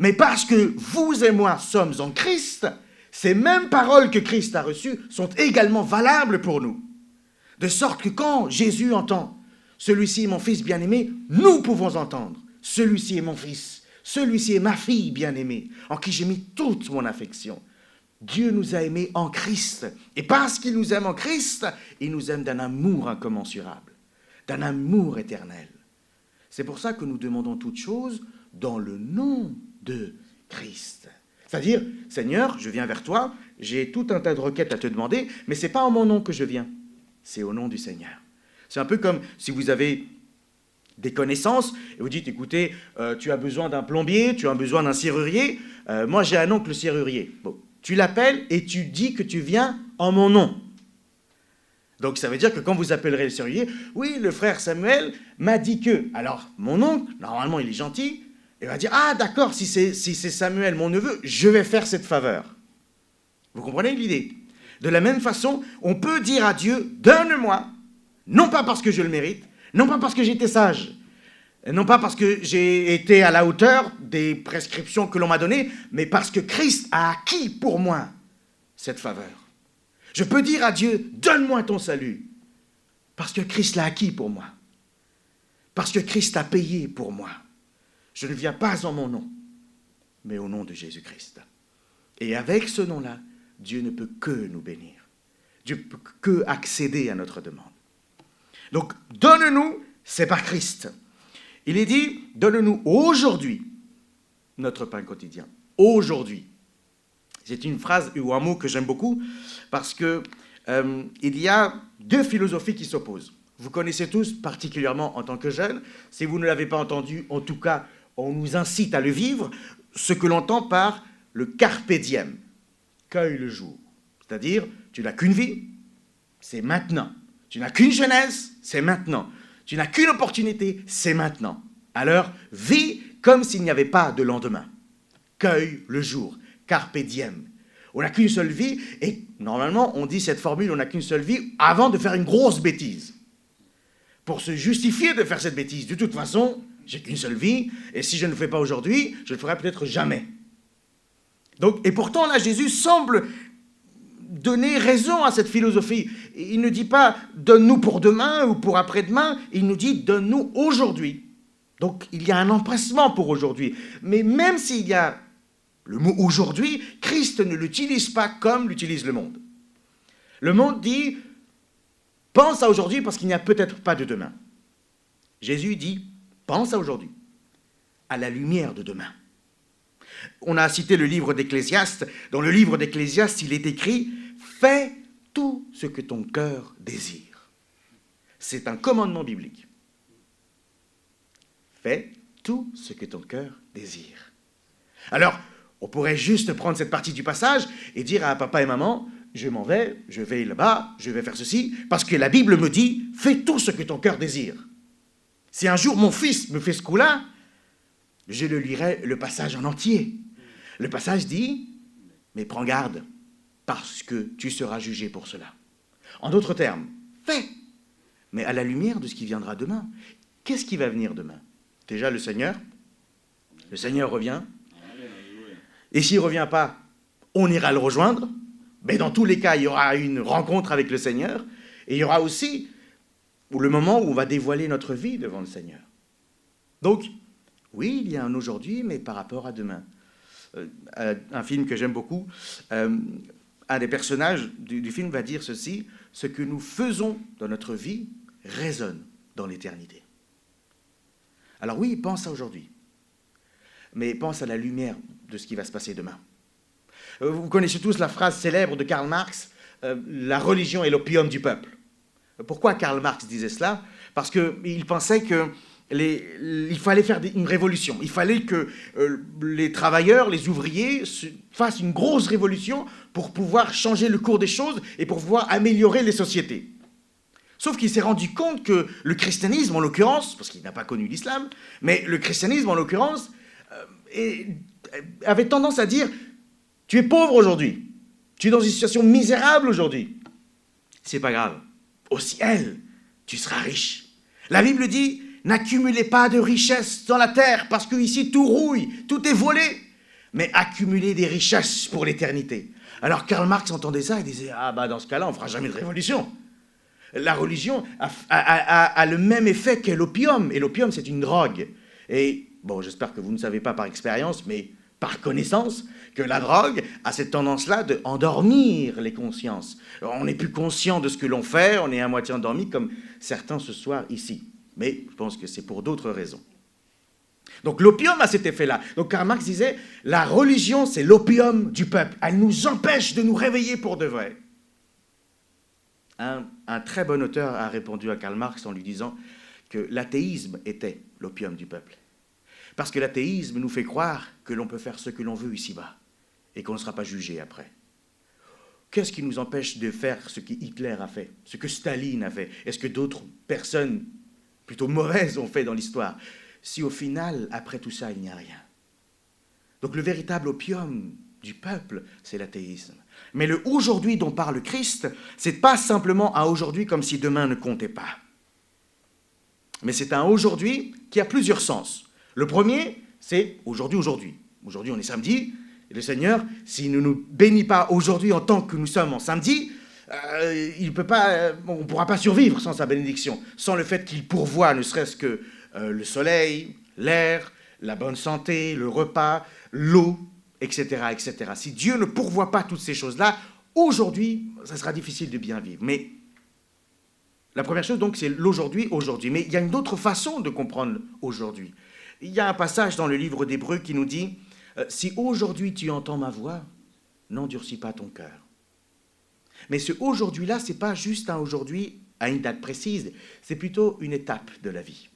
Mais parce que vous et moi sommes en Christ, ces mêmes paroles que Christ a reçues sont également valables pour nous. De sorte que quand Jésus entend « Celui-ci est mon fils bien-aimé », nous pouvons entendre « Celui-ci est mon fils, celui-ci est ma fille bien-aimée, en qui j'ai mis toute mon affection. » Dieu nous a aimés en Christ. Et parce qu'il nous aime en Christ, il nous aime d'un amour incommensurable, d'un amour éternel. C'est pour ça que nous demandons toutes choses dans le nom de Christ. C'est-à-dire, Seigneur, je viens vers toi, j'ai tout un tas de requêtes à te demander, mais ce n'est pas en mon nom que je viens, c'est au nom du Seigneur. C'est un peu comme si vous avez des connaissances et vous dites, écoutez, tu as besoin d'un plombier, tu as besoin d'un serrurier, moi j'ai un oncle serrurier. Bon, tu l'appelles et tu dis que tu viens en mon nom. Donc ça veut dire que quand vous appellerez le serrurier, oui, le frère Samuel m'a dit que. Alors mon oncle, normalement il est gentil, il va dire, ah d'accord, si c'est Samuel mon neveu, je vais faire cette faveur. Vous comprenez l'idée? De la même façon, on peut dire à Dieu, donne-moi, non pas parce que je le mérite, non pas parce que j'étais sage, Et non pas parce que j'ai été à la hauteur des prescriptions que l'on m'a données, mais parce que Christ a acquis pour moi cette faveur. Je peux dire à Dieu, donne-moi ton salut, parce que Christ l'a acquis pour moi. Parce que Christ a payé pour moi. Je ne viens pas en mon nom, mais au nom de Jésus-Christ. Et avec ce nom-là, Dieu ne peut que nous bénir. Dieu ne peut que accéder à notre demande. Donc, donne-nous, c'est par Christ. Il est dit, donne-nous aujourd'hui notre pain quotidien. Aujourd'hui. C'est une phrase ou un mot que j'aime beaucoup parce que il y a deux philosophies qui s'opposent. Vous connaissez tous, particulièrement en tant que jeunes, si vous ne l'avez pas entendu, en tout cas, on nous incite à le vivre, ce que l'on entend par le carpe diem, cueille le jour. C'est-à-dire, tu n'as qu'une vie, c'est maintenant. Tu n'as qu'une jeunesse, c'est maintenant. Tu n'as qu'une opportunité, c'est maintenant. Alors, vis comme s'il n'y avait pas de lendemain. Cueille le jour, carpe diem. On n'a qu'une seule vie, et normalement, on dit cette formule, on n'a qu'une seule vie, avant de faire une grosse bêtise. Pour se justifier de faire cette bêtise. De toute façon, j'ai qu'une seule vie, et si je ne le fais pas aujourd'hui, je ne le ferai peut-être jamais. Donc, et pourtant, là, Jésus semble donner raison à cette philosophie. Il ne dit pas « donne-nous pour demain ou pour après-demain », il nous dit « donne-nous aujourd'hui ». Donc, il y a un empressement pour aujourd'hui. Mais même s'il y a le mot « aujourd'hui », Christ ne l'utilise pas comme l'utilise le monde. Le monde dit « pense à aujourd'hui parce qu'il n'y a peut-être pas de demain ». Jésus dit « pense à aujourd'hui, à la lumière de demain ». On a cité le livre d'Ecclésiaste. Dans le livre d'Ecclésiaste, il est écrit « fais tout ce que ton cœur désire ». C'est un commandement biblique. Fais tout ce que ton cœur désire. Alors, on pourrait juste prendre cette partie du passage et dire à papa et maman, je m'en vais, je vais là-bas, je vais faire ceci, parce que la Bible me dit, fais tout ce que ton cœur désire. Si un jour mon fils me fait ce coup-là, je le lirai le passage en entier. Le passage dit, mais prends garde, parce que tu seras jugé pour cela. En d'autres termes, fais, mais à la lumière de ce qui viendra demain. Qu'est-ce qui va venir demain? Déjà le Seigneur revient. Et s'il ne revient pas, on ira le rejoindre. Mais dans tous les cas, il y aura une rencontre avec le Seigneur. Et il y aura aussi le moment où on va dévoiler notre vie devant le Seigneur. Donc, oui, il y a un aujourd'hui, mais par rapport à demain. Un film que j'aime beaucoup, un des personnages du film va dire ceci, ce que nous faisons dans notre vie résonne dans l'éternité. Alors oui, pense à aujourd'hui, mais pense à la lumière de ce qui va se passer demain. Vous connaissez tous la phrase célèbre de Karl Marx, la religion est l'opium du peuple. Pourquoi Karl Marx disait cela? Parce qu'il pensait que il fallait faire une révolution. Il fallait que les travailleurs, les ouvriers fassent une grosse révolution pour pouvoir changer le cours des choses et pour pouvoir améliorer les sociétés. Sauf qu'il s'est rendu compte que le christianisme, en l'occurrence, parce qu'il n'a pas connu l'islam, mais le christianisme, en l'occurrence, avait tendance à dire « Tu es pauvre aujourd'hui, tu es dans une situation misérable aujourd'hui. C'est pas grave, au ciel, tu seras riche. » La Bible dit « N'accumulez pas de richesses dans la terre, parce qu'ici tout rouille, tout est volé, mais accumulez des richesses pour l'éternité. » Alors Karl Marx entendait ça et disait « Ah bah dans ce cas-là, on ne fera jamais de révolution. » La religion a le même effet que l'opium, et l'opium c'est une drogue. Et bon, j'espère que vous ne savez pas par expérience, mais par connaissance, que la drogue a cette tendance-là d'endormir les consciences. On n'est plus conscient de ce que l'on fait, on est à moitié endormi, comme certains ce soir ici. Mais je pense que c'est pour d'autres raisons. Donc l'opium a cet effet-là. Donc Karl Marx disait, la religion c'est l'opium du peuple. Elle nous empêche de nous réveiller pour de vrai. Un très bon auteur a répondu à Karl Marx en lui disant que l'athéisme était l'opium du peuple. Parce que l'athéisme nous fait croire que l'on peut faire ce que l'on veut ici-bas et qu'on ne sera pas jugé après. Qu'est-ce qui nous empêche de faire ce que Hitler a fait, ce que Staline a fait? Est-ce que d'autres personnes plutôt mauvaises ont fait dans l'histoire? Si au final, après tout ça, il n'y a rien. Donc le véritable opium du peuple, c'est l'athéisme. Mais le aujourd'hui dont parle Christ, c'est pas simplement un aujourd'hui comme si demain ne comptait pas. Mais c'est un aujourd'hui qui a plusieurs sens. Le premier, c'est aujourd'hui, aujourd'hui. Aujourd'hui, on est samedi, et le Seigneur, s'il ne nous bénit pas aujourd'hui en tant que nous sommes en samedi, on ne pourra pas survivre sans sa bénédiction, sans le fait qu'il pourvoie, ne serait-ce que le soleil, l'air, la bonne santé, le repas, l'eau, etc., etc. Si Dieu ne pourvoit pas toutes ces choses-là, aujourd'hui, ça sera difficile de bien vivre. Mais la première chose, donc, c'est l'aujourd'hui, aujourd'hui. Mais il y a une autre façon de comprendre aujourd'hui. Il y a un passage dans le livre d'Hébreux qui nous dit « Si aujourd'hui tu entends ma voix, n'endurcis pas ton cœur. » Mais ce aujourd'hui-là, ce n'est pas juste un aujourd'hui à une date précise, c'est plutôt une étape de la vie.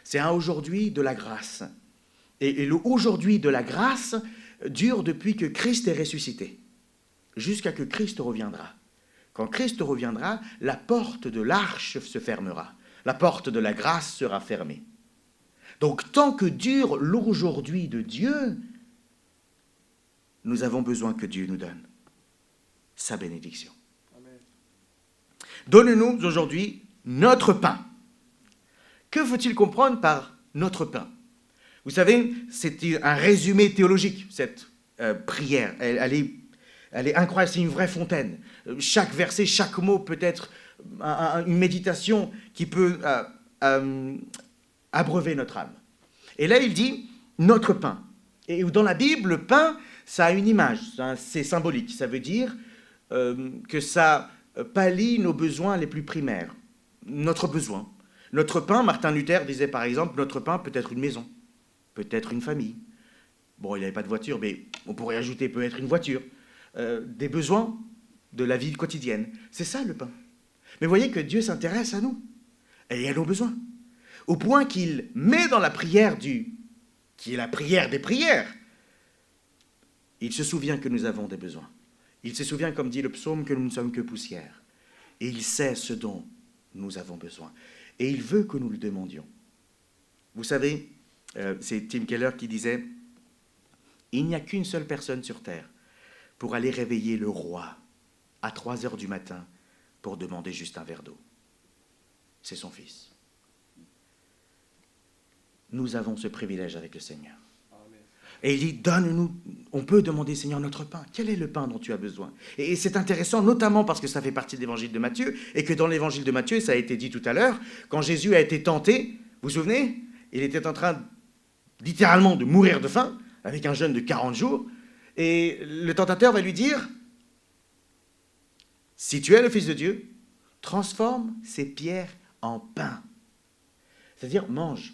C'est un aujourd'hui de la grâce. Et le aujourd'hui de la grâce dure depuis que Christ est ressuscité, jusqu'à que Christ reviendra. Quand Christ reviendra, la porte de l'arche se fermera. La porte de la grâce sera fermée. Donc, tant que dure l'aujourd'hui de Dieu, nous avons besoin que Dieu nous donne sa bénédiction. Amen. Donne-nous aujourd'hui notre pain. Que faut-il comprendre par notre pain? Vous savez, c'est un résumé théologique, cette prière. Elle est incroyable, c'est une vraie fontaine. Chaque verset, chaque mot peut être une méditation qui peut abreuver notre âme. Et là, il dit notre pain. Et dans la Bible, le pain, ça a une image, c'est symbolique. Ça veut dire que ça pallie nos besoins les plus primaires, notre besoin. Notre pain, Martin Luther disait par exemple, notre pain peut être une maison, peut être une famille. Bon, il n'avait pas de voiture, mais on pourrait ajouter peut être une voiture. Des besoins de la vie quotidienne. C'est ça le pain. Mais voyez que Dieu s'intéresse à nous et à nos besoins. Au point qu'il met dans la prière qui est la prière des prières, il se souvient que nous avons des besoins. Il se souvient, comme dit le psaume, que nous ne sommes que poussière. Et il sait ce dont nous avons besoin. Et il veut que nous le demandions. Vous savez, c'est Tim Keller qui disait « Il n'y a qu'une seule personne sur terre pour aller réveiller le roi à 3 heures du matin pour demander juste un verre d'eau. C'est son fils. » Nous avons ce privilège avec le Seigneur. Et il dit, donne-nous, on peut demander, Seigneur, notre pain. Quel est le pain dont tu as besoin? Et c'est intéressant, notamment parce que ça fait partie de l'évangile de Matthieu, et que dans l'évangile de Matthieu, ça a été dit tout à l'heure, quand Jésus a été tenté, vous vous souvenez? Il était en train, littéralement, de mourir de faim, avec un jeûne de 40 jours, et le tentateur va lui dire, si tu es le Fils de Dieu, transforme ces pierres en pain. C'est-à-dire, mange.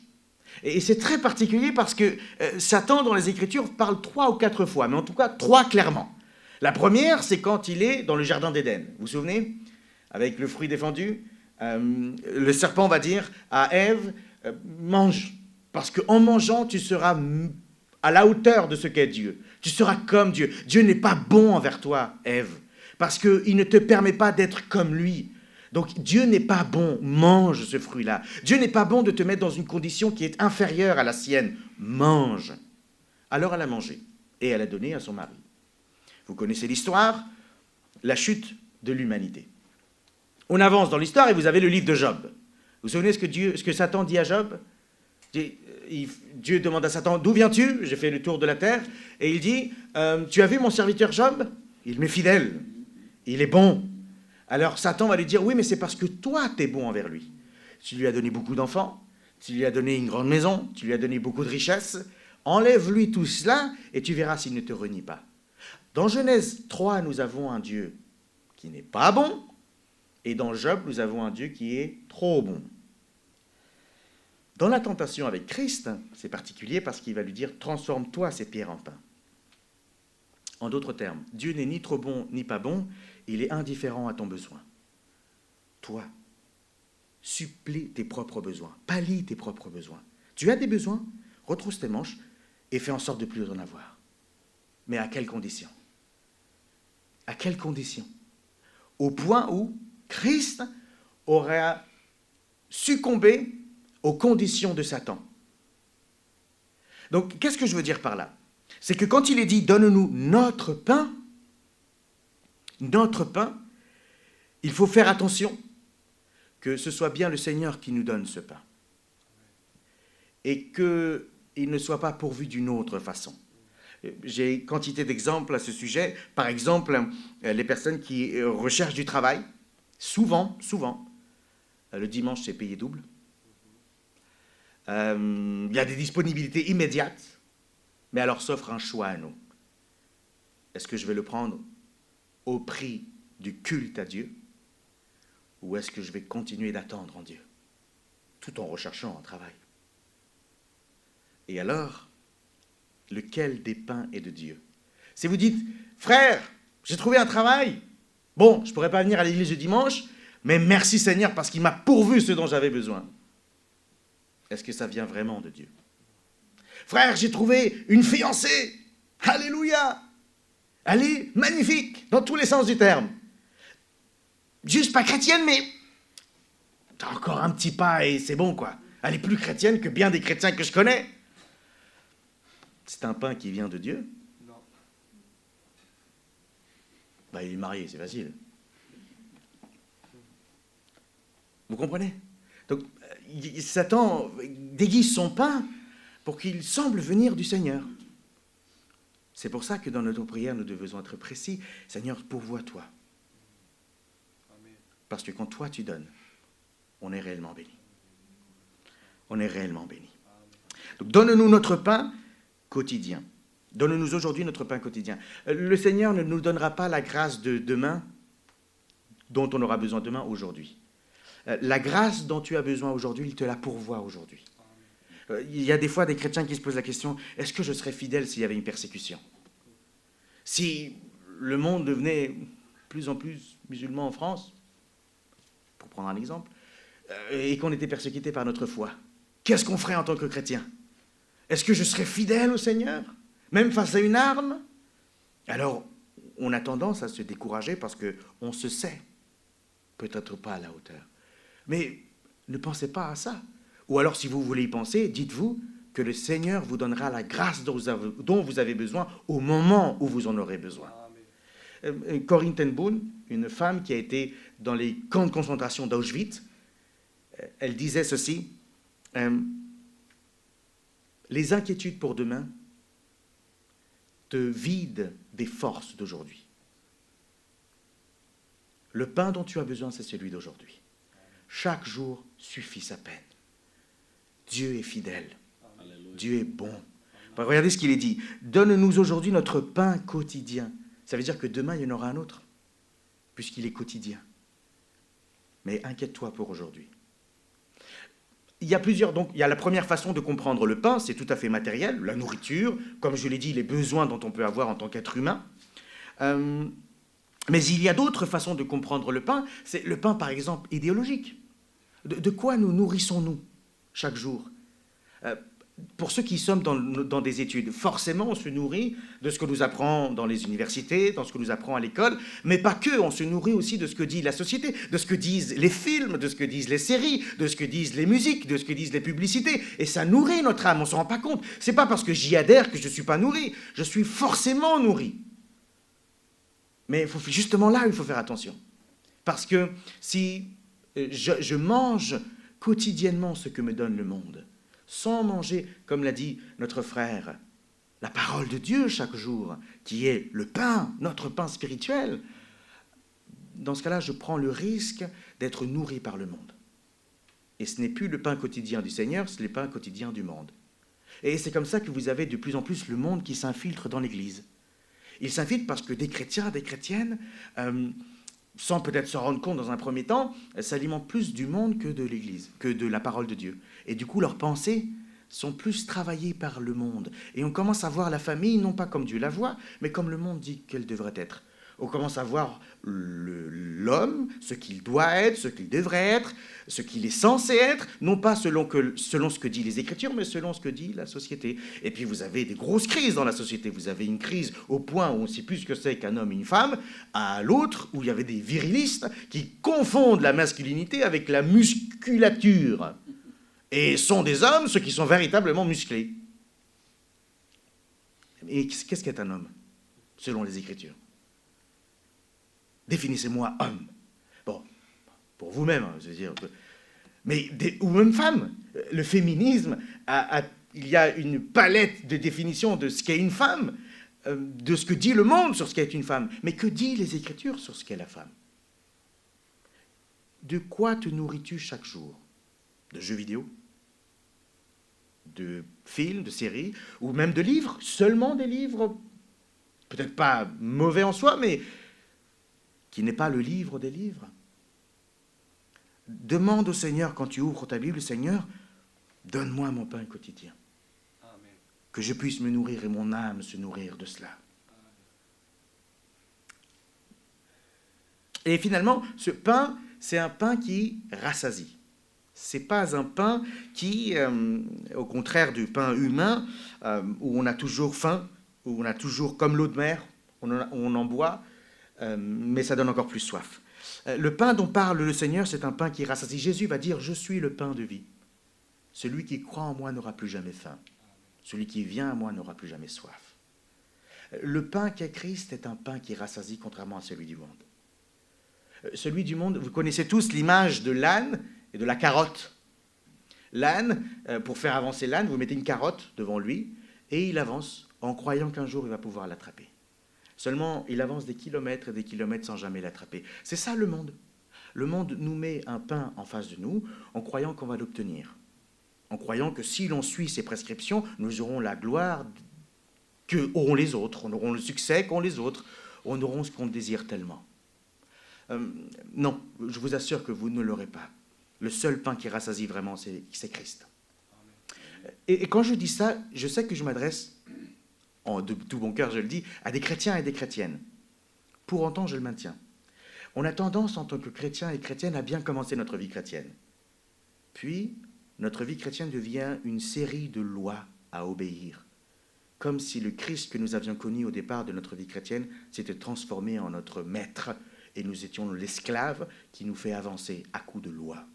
Et c'est très particulier parce que Satan, dans les Écritures, parle 3 ou 4 fois, mais en tout cas 3 clairement. La première, c'est quand il est dans le jardin d'Éden. Vous vous souvenez? Avec le fruit défendu, le serpent va dire à Ève, mange, parce qu'en mangeant, tu seras à la hauteur de ce qu'est Dieu. Tu seras comme Dieu. Dieu n'est pas bon envers toi, Ève, parce qu'il ne te permet pas d'être comme lui. Donc Dieu n'est pas bon, mange ce fruit-là. Dieu n'est pas bon de te mettre dans une condition qui est inférieure à la sienne. Mange. Alors elle a mangé et elle a donné à son mari. Vous connaissez l'histoire, la chute de l'humanité. On avance dans l'histoire et vous avez le livre de Job. Vous vous souvenez ce que Satan dit à Job? Dieu demande à Satan, d'où viens-tu? J'ai fait le tour de la terre. Et il dit, tu as vu mon serviteur Job? Il m'est fidèle, il est bon. Alors Satan va lui dire, oui, mais c'est parce que toi, tu es bon envers lui. Tu lui as donné beaucoup d'enfants, tu lui as donné une grande maison, tu lui as donné beaucoup de richesses. Enlève-lui tout cela et tu verras s'il ne te renie pas. Dans Genèse 3, nous avons un Dieu qui n'est pas bon, et dans Job, nous avons un Dieu qui est trop bon. Dans la tentation avec Christ, c'est particulier parce qu'il va lui dire, transforme-toi ces pierres en pain. En d'autres termes, Dieu n'est ni trop bon ni pas bon, il est indifférent à ton besoin. Toi, supplée tes propres besoins, pallie tes propres besoins. Tu as des besoins, retrousse tes manches et fais en sorte de ne plus en avoir. Mais à quelles conditions? À quelles conditions? Au point où Christ aurait succombé aux conditions de Satan. Donc, qu'est-ce que je veux dire par là? C'est que quand il est dit « donne-nous notre pain », il faut faire attention que ce soit bien le Seigneur qui nous donne ce pain. et qu'il ne soit pas pourvu d'une autre façon. J'ai quantité d'exemples à ce sujet. Par exemple, les personnes qui recherchent du travail, souvent, le dimanche, c'est payé double. Il y a des disponibilités immédiates, mais alors s'offre un choix à nous. Est-ce que je vais le prendre au prix du culte à Dieu, ou est-ce que je vais continuer d'attendre en Dieu, tout en recherchant un travail? Et alors, lequel des pains est de Dieu? Si vous dites, frère, j'ai trouvé un travail, bon, je ne pourrais pas venir à l'église le dimanche, mais merci Seigneur parce qu'il m'a pourvu ce dont j'avais besoin. Est-ce que ça vient vraiment de Dieu? Frère, j'ai trouvé une fiancée, alléluia, elle est magnifique dans tous les sens du terme. Juste pas chrétienne, mais t'as encore un petit pas et c'est bon, quoi. Elle est plus chrétienne que bien des chrétiens que je connais. C'est un pain qui vient de Dieu? Non. Bah, il est marié, c'est facile. Vous comprenez? Donc, Satan déguise son pain pour qu'il semble venir du Seigneur. C'est pour ça que dans notre prière, nous devons être précis. Seigneur, pourvois-toi. Parce que quand toi tu donnes, on est réellement béni. On est réellement béni. Donc, donne-nous notre pain quotidien. Donne-nous aujourd'hui notre pain quotidien. Le Seigneur ne nous donnera pas la grâce de demain, dont on aura besoin demain, aujourd'hui. La grâce dont tu as besoin aujourd'hui, il te la pourvoit aujourd'hui. Il y a des fois des chrétiens qui se posent la question, est-ce que je serais fidèle s'il y avait une persécution? Si le monde devenait de plus en plus musulman en France, pour prendre un exemple, et qu'on était persécuté par notre foi, qu'est-ce qu'on ferait en tant que chrétien? Est-ce que je serais fidèle au Seigneur, même face à une arme? Alors, on a tendance à se décourager parce qu'on se sait peut-être pas à la hauteur. Mais ne pensez pas à ça. Ou alors, si vous voulez y penser, dites-vous que le Seigneur vous donnera la grâce dont vous avez besoin au moment où vous en aurez besoin. Corrie ten Boom, une femme qui a été dans les camps de concentration d'Auschwitz, elle disait ceci, les inquiétudes pour demain te vident des forces d'aujourd'hui. Le pain dont tu as besoin, c'est celui d'aujourd'hui. Chaque jour suffit sa peine. Dieu est fidèle. Alléluia. Dieu est bon. Regardez ce qu'il est dit. Donne-nous aujourd'hui notre pain quotidien. Ça veut dire que demain, il y en aura un autre, puisqu'il est quotidien. Mais inquiète-toi pour aujourd'hui. Il y a la première façon de comprendre le pain, c'est tout à fait matériel, la nourriture, comme je l'ai dit, les besoins dont on peut avoir en tant qu'être humain. Mais il y a d'autres façons de comprendre le pain. C'est le pain, par exemple, idéologique. De quoi nous nourrissons-nous chaque jour? Pour ceux qui sommes dans des études, forcément, on se nourrit de ce que nous apprend dans les universités, dans ce que nous apprend à l'école, mais pas que, on se nourrit aussi de ce que dit la société, de ce que disent les films, de ce que disent les séries, de ce que disent les musiques, de ce que disent les publicités, et ça nourrit notre âme, on ne s'en rend pas compte. C'est pas parce que j'y adhère que je ne suis pas nourri, je suis forcément nourri. Mais justement là, il faut faire attention. Parce que si je mange quotidiennement ce que me donne le monde, sans manger, comme l'a dit notre frère, la parole de Dieu chaque jour, qui est le pain, notre pain spirituel, dans ce cas-là, je prends le risque d'être nourri par le monde. Et ce n'est plus le pain quotidien du Seigneur, c'est le pain quotidien du monde. Et c'est comme ça que vous avez de plus en plus le monde qui s'infiltre dans l'Église. Il s'infiltre parce que des chrétiens, des chrétiennes, sans peut-être se rendre compte dans un premier temps, s'alimentent plus du monde que de l'Église, que de la parole de Dieu. Et du coup, leurs pensées sont plus travaillées par le monde. Et on commence à voir la famille, non pas comme Dieu la voit, mais comme le monde dit qu'elle devrait être. On commence à voir l'homme, ce qu'il doit être, ce qu'il devrait être, ce qu'il est censé être, non pas selon ce que disent les Écritures, mais selon ce que dit la société. Et puis vous avez des grosses crises dans la société. Vous avez une crise au point où on ne sait plus ce que c'est qu'un homme et une femme, à l'autre où il y avait des virilistes qui confondent la masculinité avec la musculature. Et sont des hommes ceux qui sont véritablement musclés. Et qu'est-ce qu'est un homme, selon les Écritures? Définissez-moi homme. Bon, pour vous-même, je veux dire. Mais ou même femme. Le féminisme il y a une palette de définitions de ce qu'est une femme, de ce que dit le monde sur ce qu'est une femme. Mais que disent les Écritures sur ce qu'est la femme? De quoi te nourris-tu chaque jour? De jeux vidéo? De films, de séries, ou même de livres? Seulement des livres, peut-être pas mauvais en soi, mais qui n'est pas le livre des livres. Demande au Seigneur, quand tu ouvres ta Bible, Seigneur, donne-moi mon pain quotidien. Amen. Que je puisse me nourrir et mon âme se nourrir de cela. Et finalement, ce pain, c'est un pain qui rassasie. Ce n'est pas un pain qui, au contraire du pain humain, où on a toujours faim, où on a toujours, comme l'eau de mer, on en boit, mais ça donne encore plus soif. Le pain dont parle le Seigneur, c'est un pain qui rassasie. Jésus va dire « Je suis le pain de vie. Celui qui croit en moi n'aura plus jamais faim. Celui qui vient à moi n'aura plus jamais soif. » Le pain qu'est Christ est un pain qui rassasie, contrairement à celui du monde. Celui du monde, vous connaissez tous l'image de l'âne et de la carotte. L'âne, pour faire avancer l'âne, vous mettez une carotte devant lui et il avance en croyant qu'un jour il va pouvoir l'attraper. Seulement, il avance des kilomètres et des kilomètres sans jamais l'attraper. C'est ça le monde. Le monde nous met un pain en face de nous en croyant qu'on va l'obtenir. En croyant que si l'on suit ses prescriptions, nous aurons la gloire qu'auront les autres, on aura le succès qu'ont les autres, on aura ce qu'on désire tellement. Non, je vous assure que vous ne l'aurez pas. Le seul pain qui rassasie vraiment, c'est Christ. Et quand je dis ça, je sais que je m'adresse, de tout bon cœur je le dis, à des chrétiens et des chrétiennes. Pour autant, je le maintiens. On a tendance, en tant que chrétiens et chrétiennes, à bien commencer notre vie chrétienne. Puis, notre vie chrétienne devient une série de lois à obéir, comme si le Christ que nous avions connu au départ de notre vie chrétienne s'était transformé en notre maître, et nous étions l'esclave qui nous fait avancer à coups de loi.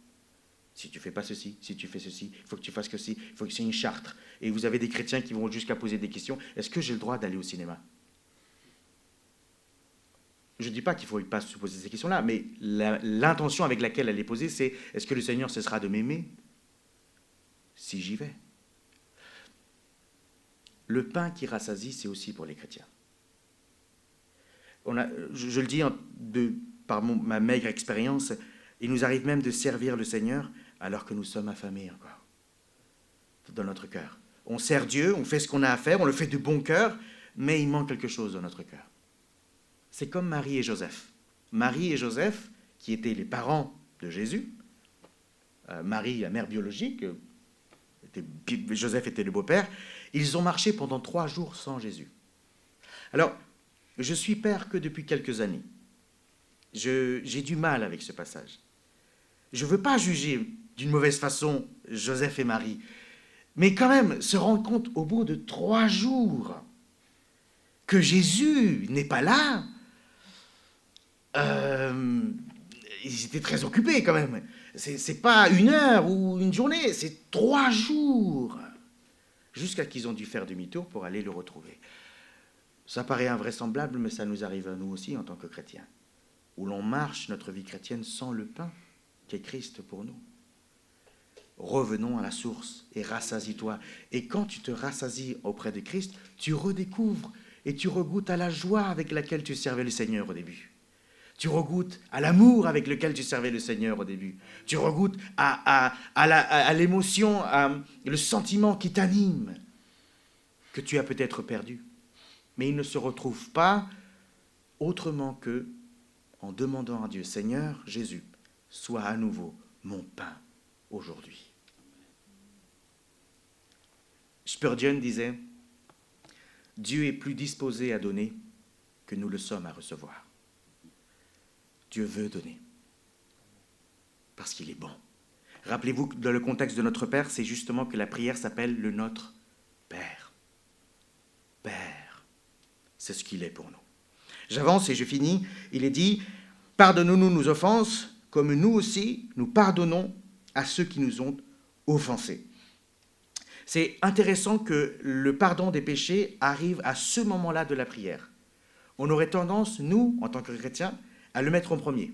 Si tu fais pas ceci, si tu fais ceci, il faut que tu fasses ceci, il faut que c'est une charte. Et vous avez des chrétiens qui vont jusqu'à poser des questions. Est-ce que j'ai le droit d'aller au cinéma? Je ne dis pas qu'il ne faut pas se poser ces questions-là, mais l'intention avec laquelle elle est posée, c'est est-ce que le Seigneur cessera de m'aimer si j'y vais? Le pain qui rassasie, c'est aussi pour les chrétiens. Je le dis par ma maigre expérience, il nous arrive même de servir le Seigneur alors que nous sommes affamés encore, dans notre cœur. On sert Dieu, on fait ce qu'on a à faire, on le fait de bon cœur, mais il manque quelque chose dans notre cœur. C'est comme Marie et Joseph. Marie et Joseph, qui étaient les parents de Jésus, Marie, la mère biologique, Joseph était le beau-père, ils ont marché pendant 3 jours sans Jésus. Alors, je suis père que depuis quelques années. J'ai du mal avec ce passage. Je ne veux pas juger d'une mauvaise façon Joseph et Marie, mais quand même se rendre compte au bout de 3 jours que Jésus n'est pas là. Ils étaient très occupés quand même. C'est pas 1 heure ou une journée, c'est 3 jours. Jusqu'à qu'ils ont dû faire demi-tour pour aller le retrouver. Ça paraît invraisemblable, mais ça nous arrive à nous aussi en tant que chrétiens, où l'on marche notre vie chrétienne sans le pain qu'est Christ pour nous. Revenons à la source et rassasie-toi. Et quand tu te rassasies auprès de Christ, tu redécouvres et tu regoutes à la joie avec laquelle tu servais le Seigneur au début. Tu regoutes à l'amour avec lequel tu servais le Seigneur au début. Tu regoutes à l'émotion, le sentiment qui t'anime, que tu as peut-être perdu. Mais il ne se retrouve pas autrement que en demandant à Dieu, Seigneur Jésus, sois à nouveau mon pain aujourd'hui. Spurgeon disait, Dieu est plus disposé à donner que nous le sommes à recevoir. Dieu veut donner parce qu'il est bon. Rappelez-vous que dans le contexte de notre Père, c'est justement que la prière s'appelle le Notre Père. Père, c'est ce qu'il est pour nous. J'avance et je finis. Il est dit, pardonne-nous nos offenses, comme nous aussi, nous pardonnons à ceux qui nous ont offensés. C'est intéressant que le pardon des péchés arrive à ce moment-là de la prière. On aurait tendance, nous, en tant que chrétiens, à le mettre en premier.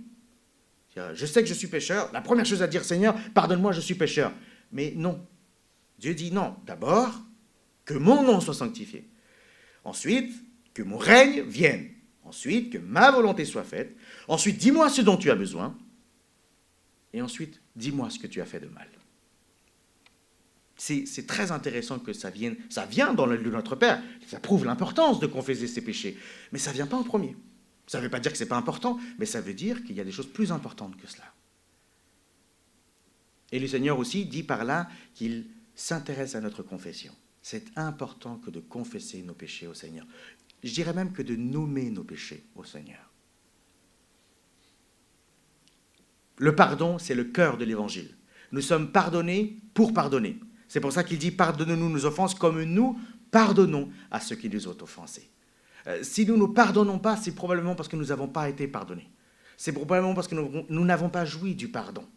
Je sais que je suis pécheur. La première chose à dire, Seigneur, pardonne-moi, je suis pécheur. Mais non. Dieu dit non, d'abord, que mon nom soit sanctifié. Ensuite, que mon règne vienne. Ensuite, que ma volonté soit faite. Ensuite, dis-moi ce dont tu as besoin. Et ensuite, dis-moi ce que tu as fait de mal. C'est très intéressant que ça vient dans le lieu de notre Père. Ça prouve l'importance de confesser ses péchés. Mais ça ne vient pas en premier. Ça ne veut pas dire que ce n'est pas important, mais ça veut dire qu'il y a des choses plus importantes que cela. Et le Seigneur aussi dit par là qu'il s'intéresse à notre confession. C'est important que de confesser nos péchés au Seigneur. Je dirais même que de nommer nos péchés au Seigneur. Le pardon, c'est le cœur de l'Évangile. Nous sommes pardonnés pour pardonner. C'est pour ça qu'il dit « Pardonne-nous nos offenses comme nous pardonnons à ceux qui nous ont offensés ». Si nous ne pardonnons pas, c'est probablement parce que nous n'avons pas été pardonnés. C'est probablement parce que nous n'avons pas joui du pardon.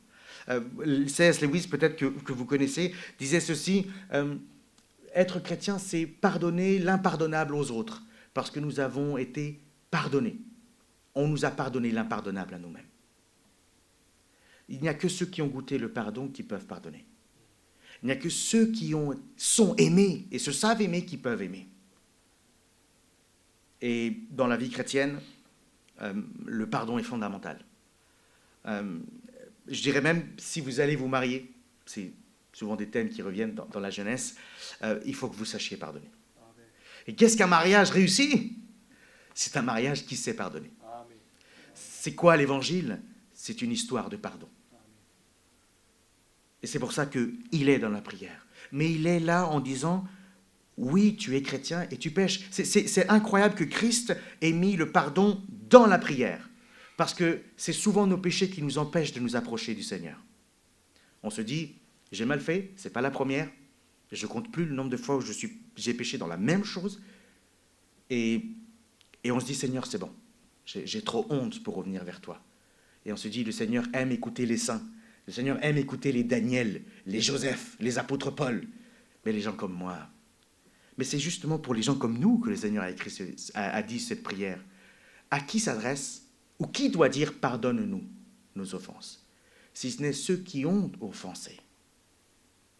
C.S. Lewis, peut-être que vous connaissez, disait ceci, être chrétien, c'est pardonner l'impardonnable aux autres, parce que nous avons été pardonnés. On nous a pardonné l'impardonnable à nous-mêmes. Il n'y a que ceux qui ont goûté le pardon qui peuvent pardonner. Il n'y a que ceux qui sont aimés et se savent aimer qui peuvent aimer. Et dans la vie chrétienne, le pardon est fondamental. Je dirais même, si vous allez vous marier, c'est souvent des thèmes qui reviennent dans la jeunesse, il faut que vous sachiez pardonner. Et qu'est-ce qu'un mariage réussi? C'est un mariage qui sait pardonner. C'est quoi l'Évangile? C'est une histoire de pardon. Et c'est pour ça qu'il est dans la prière. Mais il est là en disant, oui, tu es chrétien et tu pêches. C'est incroyable que Christ ait mis le pardon dans la prière. Parce que c'est souvent nos péchés qui nous empêchent de nous approcher du Seigneur. On se dit, j'ai mal fait, c'est pas la première. Je compte plus le nombre de fois où j'ai péché dans la même chose. Et on se dit, Seigneur, c'est bon. J'ai trop honte pour revenir vers toi. Et on se dit, le Seigneur aime écouter les saints. Le Seigneur aime écouter les Daniel, les Joseph, les apôtres Paul. Mais les gens comme moi. Mais c'est justement pour les gens comme nous que le Seigneur a dit cette prière. À qui s'adresse ou qui doit dire « Pardonne-nous nos offenses » si ce n'est ceux qui ont offensé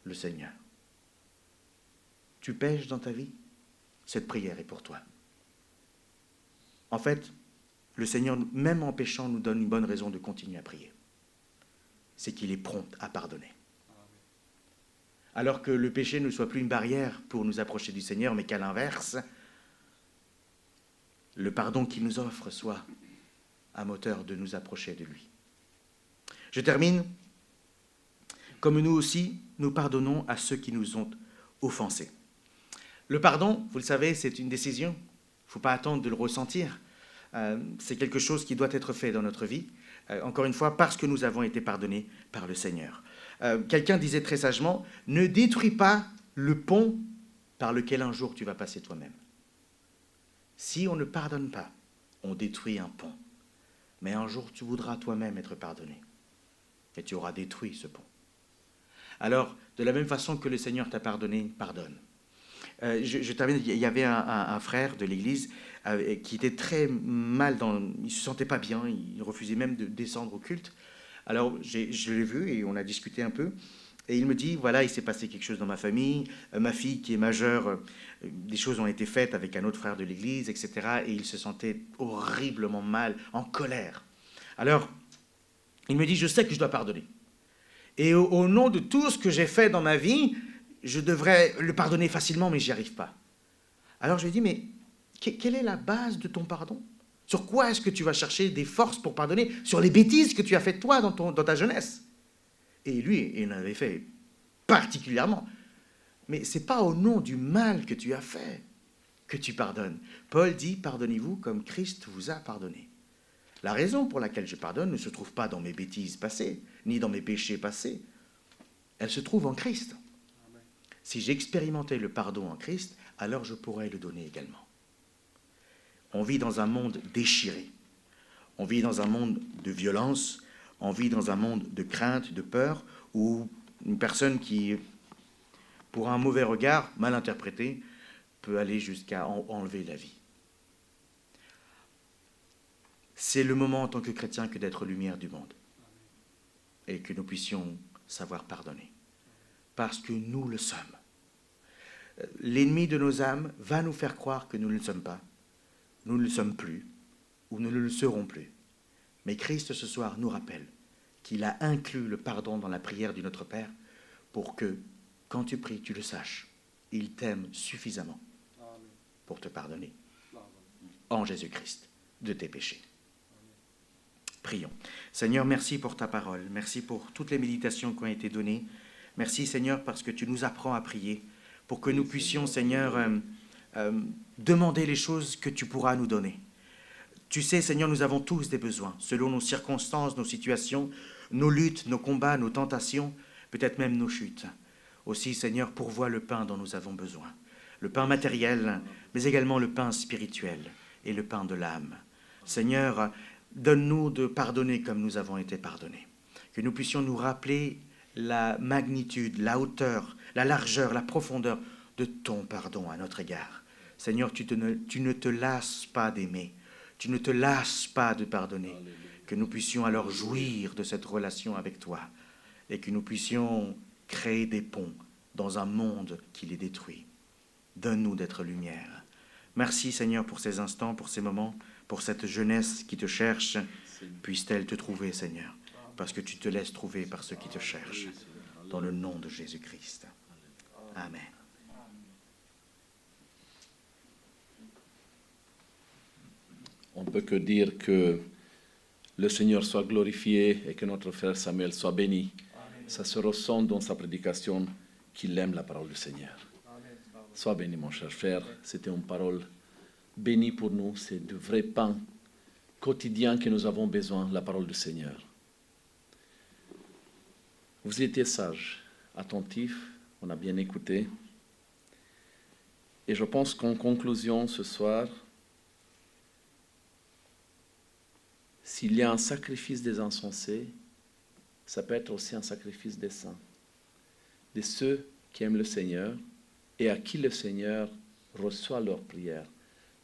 le Seigneur. Tu pêches dans ta vie? Cette prière est pour toi. En fait, le Seigneur, même en péchant, nous donne une bonne raison de continuer à prier. C'est qu'il est prompt à pardonner. Alors que le péché ne soit plus une barrière pour nous approcher du Seigneur, mais qu'à l'inverse, le pardon qu'il nous offre soit un moteur de nous approcher de lui. Je termine. Comme nous aussi, nous pardonnons à ceux qui nous ont offensés. Le pardon, vous le savez, c'est une décision. Il ne faut pas attendre de le ressentir. C'est quelque chose qui doit être fait dans notre vie. Encore une fois, parce que nous avons été pardonnés par le Seigneur. Quelqu'un disait très sagement, ne détruis pas le pont par lequel un jour tu vas passer toi-même. Si on ne pardonne pas, on détruit un pont. Mais un jour, tu voudras toi-même être pardonné. Et tu auras détruit ce pont. Alors, de la même façon que le Seigneur t'a pardonné, pardonne. Je termine, il y avait un frère de l'église qui était très mal, il ne se sentait pas bien, il refusait même de descendre au culte. Alors, je l'ai vu et on a discuté un peu. Et il me dit, voilà, il s'est passé quelque chose dans ma famille, ma fille qui est majeure, des choses ont été faites avec un autre frère de l'église, etc. Et il se sentait horriblement mal, en colère. Alors, il me dit, je sais que je dois pardonner. Et au nom de tout ce que j'ai fait dans ma vie, je devrais le pardonner facilement, mais j'y arrive pas. Alors je lui ai dit, mais quelle est la base de ton pardon? Sur quoi est-ce que tu vas chercher des forces pour pardonner? Sur les bêtises que tu as faites toi dans ta jeunesse. Et lui, il en avait fait particulièrement. Mais ce n'est pas au nom du mal que tu as fait que tu pardonnes. Paul dit, pardonnez-vous comme Christ vous a pardonné. La raison pour laquelle je pardonne ne se trouve pas dans mes bêtises passées, ni dans mes péchés passés. Elle se trouve en Christ. Si j'expérimentais le pardon en Christ, alors je pourrais le donner également. On vit dans un monde déchiré. On vit dans un monde de violence. On vit dans un monde de crainte, de peur, où une personne qui, pour un mauvais regard, mal interprété, peut aller jusqu'à enlever la vie. C'est le moment en tant que chrétien que d'être lumière du monde et que nous puissions savoir pardonner. parce que nous le sommes. L'ennemi de nos âmes va nous faire croire que nous ne le sommes pas, nous ne le sommes plus, ou nous ne le serons plus. Mais Christ, ce soir, nous rappelle qu'il a inclus le pardon dans la prière du Notre Père pour que, quand tu pries, tu le saches. Il t'aime suffisamment pour te pardonner, en Jésus-Christ, de tes péchés. Prions. Seigneur, merci pour ta parole. Merci pour toutes les méditations qui ont été données. Merci, Seigneur, parce que tu nous apprends à prier, pour que nous puissions, Seigneur, demander les choses que tu pourras nous donner. Tu sais, Seigneur, nous avons tous des besoins, selon nos circonstances, nos situations, nos luttes, nos combats, nos tentations, peut-être même nos chutes. Aussi, Seigneur, pourvois le pain dont nous avons besoin. Le pain matériel, mais également le pain spirituel et le pain de l'âme. Seigneur, donne-nous de pardonner comme nous avons été pardonnés. Que nous puissions nous rappeler la magnitude, la hauteur, la largeur, la profondeur de ton pardon à notre égard. Seigneur, tu ne te lasses pas d'aimer. Tu ne te lasses pas de pardonner. Que nous puissions alors jouir de cette relation avec toi et que nous puissions créer des ponts dans un monde qui les détruit. Donne-nous d'être lumière. Merci, Seigneur, pour ces instants, pour ces moments, pour cette jeunesse qui te cherche. Puisse-t-elle te trouver, Seigneur, parce que tu te laisses trouver par ceux qui te cherchent. Dans le nom de Jésus-Christ. Amen. On ne peut que dire que le Seigneur soit glorifié et que notre frère Samuel soit béni. Ça se ressent dans sa prédication qu'il aime la parole du Seigneur. Sois béni, mon cher frère. C'était une parole bénie pour nous. C'est du vrai pain quotidien que nous avons besoin, la parole du Seigneur. Vous étiez sage, attentif, on a bien écouté. Et je pense qu'en conclusion ce soir, s'il y a un sacrifice des insensés, ça peut être aussi un sacrifice des saints, de ceux qui aiment le Seigneur et à qui le Seigneur reçoit leurs prières,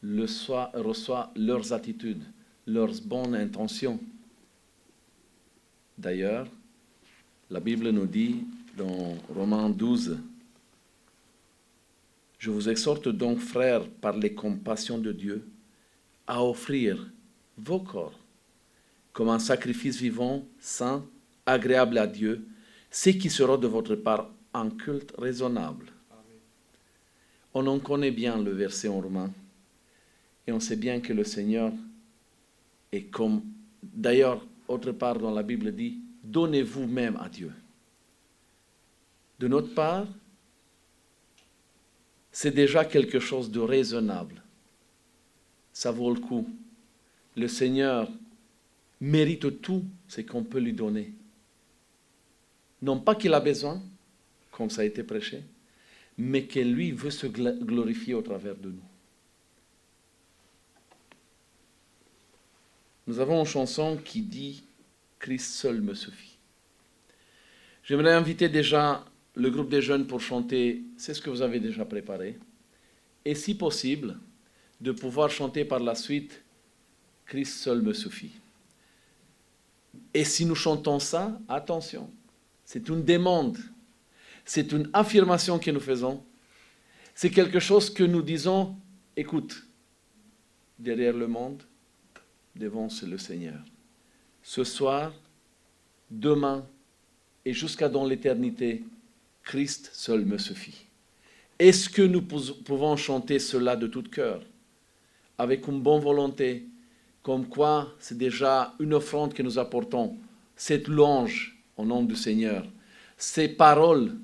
reçoit leurs attitudes, leurs bonnes intentions. D'ailleurs, la Bible nous dit dans Romains 12, « Je vous exhorte donc, frères, par les compassions de Dieu, à offrir vos corps comme un sacrifice vivant, saint, agréable à Dieu, ce qui sera de votre part un culte raisonnable. » On en connaît bien le verset en Romains, et on sait bien que le Seigneur est comme, d'ailleurs, autre part dans la Bible dit, « Donnez-vous même à Dieu ». De notre part, c'est déjà quelque chose de raisonnable. Ça vaut le coup. Le Seigneur mérite tout ce qu'on peut lui donner. Non pas qu'il a besoin, comme ça a été prêché, mais que lui veut se glorifier au travers de nous. Nous avons une chanson qui dit « Christ seul me suffit ». J'aimerais inviter déjà le groupe des jeunes pour chanter, c'est ce que vous avez déjà préparé, et si possible, de pouvoir chanter par la suite « Christ seul me suffit ». Et si nous chantons ça, attention, c'est une demande, c'est une affirmation que nous faisons, c'est quelque chose que nous disons, écoute, derrière le monde, devant c'est le Seigneur. Ce soir, demain et jusqu'à dans l'éternité, Christ seul me suffit. Est-ce que nous pouvons chanter cela de tout cœur, avec une bonne volonté, comme quoi c'est déjà une offrande que nous apportons, cette louange au nom du Seigneur, ces paroles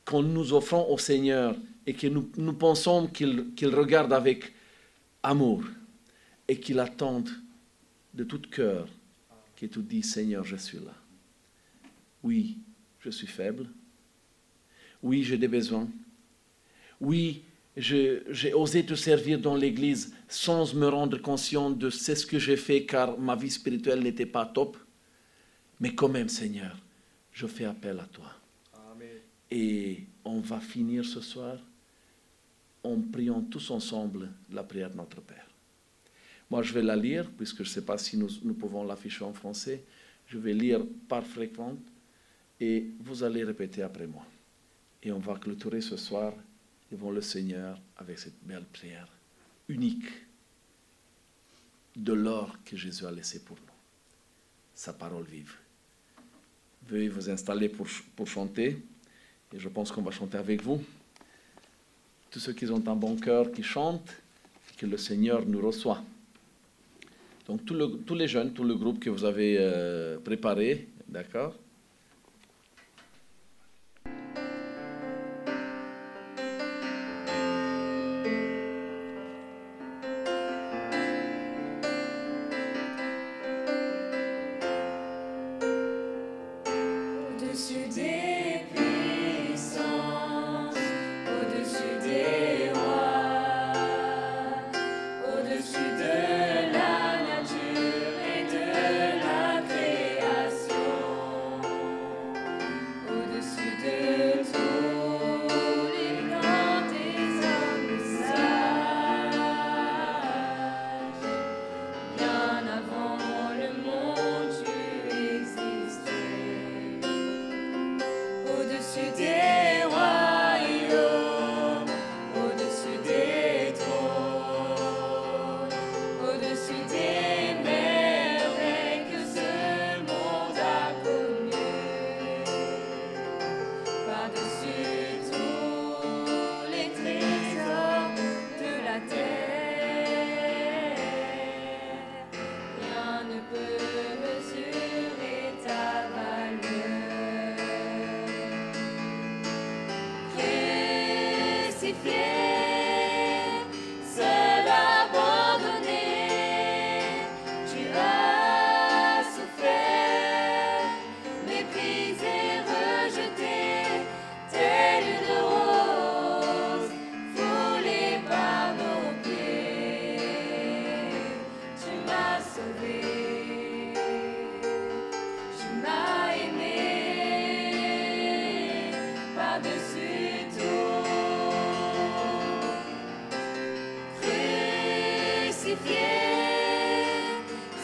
que nous offrons au Seigneur et que nous pensons qu'il regarde avec amour et qu'il attend de tout cœur, que tu dis, Seigneur, je suis là. Oui, je suis faible. Oui, j'ai des besoins. Oui, j'ai osé te servir dans l'Église sans me rendre conscient de ce que j'ai fait car ma vie spirituelle n'était pas top. Mais quand même, Seigneur, je fais appel à toi. Amen. Et on va finir ce soir en priant tous ensemble la prière de notre Père. Moi, je vais la lire, puisque je ne sais pas si nous pouvons l'afficher en français. Je vais lire par fréquente et vous allez répéter après moi. Et on va clôturer ce soir devant le Seigneur avec cette belle prière unique de l'or que Jésus a laissé pour nous, sa parole vive. Veuillez vous installer pour chanter, et je pense qu'on va chanter avec vous. Tous ceux qui ont un bon cœur, qui chantent, que le Seigneur nous reçoit. Donc tous les jeunes, tout le groupe que vous avez préparé, d'accord? Au-dessus des puissances, au-dessus des rois, au-dessus de la nature et de la création, au-dessus de tous les grands des hommes sages, bien avant le monde tu existais. Au-dessus des royaumes, au-dessus des trônes, au-dessus des merveilles que ce monde a connues, par-dessus tous les trésors de la terre, rien ne peut mesurer ta valeur. Crucifié, seul abandonné, tu as souffert, méprisé, rejeté, telle une rose foulée par nos pieds. Tu m'as sauvé, tu m'as aimé, par-dessus tout. Crucifié,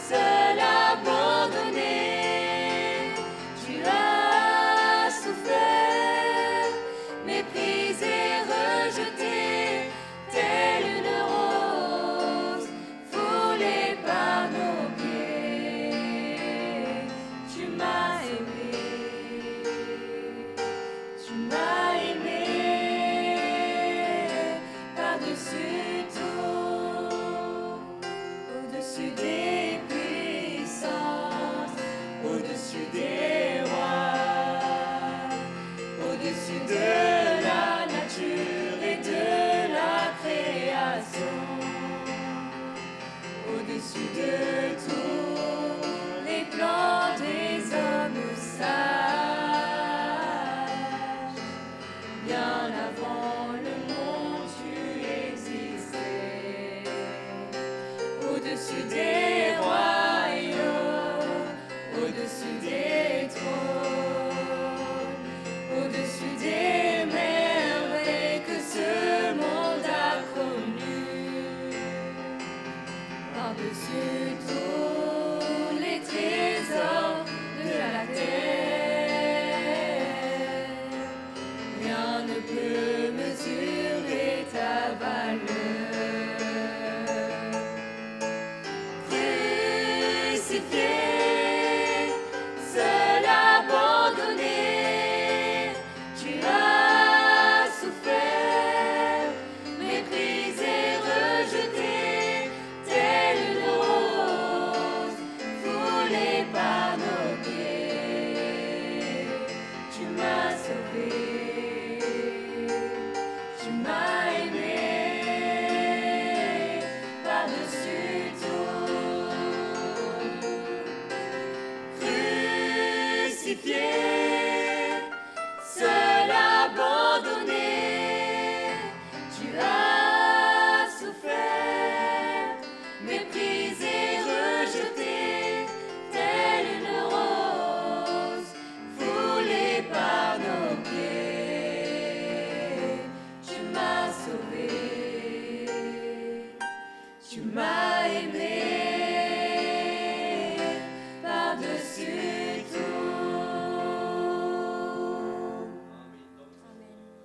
seul abandonné, tu as souffert, méprisé, rejeté, telle une rose foulée par nos pieds. Tu m'as aimé, tu m'as aimé, par-dessus tout, au-dessus des puissances, au-dessus des rois, au-dessus de la nature et de la création, au-dessus de tous les plans des hommes sages, bien avant le monde tu existais. Au-dessus des royaumes, au-dessus des trônes, au-dessus des merveilles que ce monde a connues, par-dessus tous les trésors de la terre, rien ne peut mesurer ta valeur. Crucifié, seul abandonné, tu as souffert, méprisé, rejeté, telle une rose foulée par nos pieds. Tu m'as sauvé, tu m'as aimé, par-dessus tout. Crucifié, seul abandonné, tu as souffert, méprisé, rejeté, telle une rose foulée par nos pieds. Tu m'as sauvé, tu m'as aimé, par-dessus tout. Amen.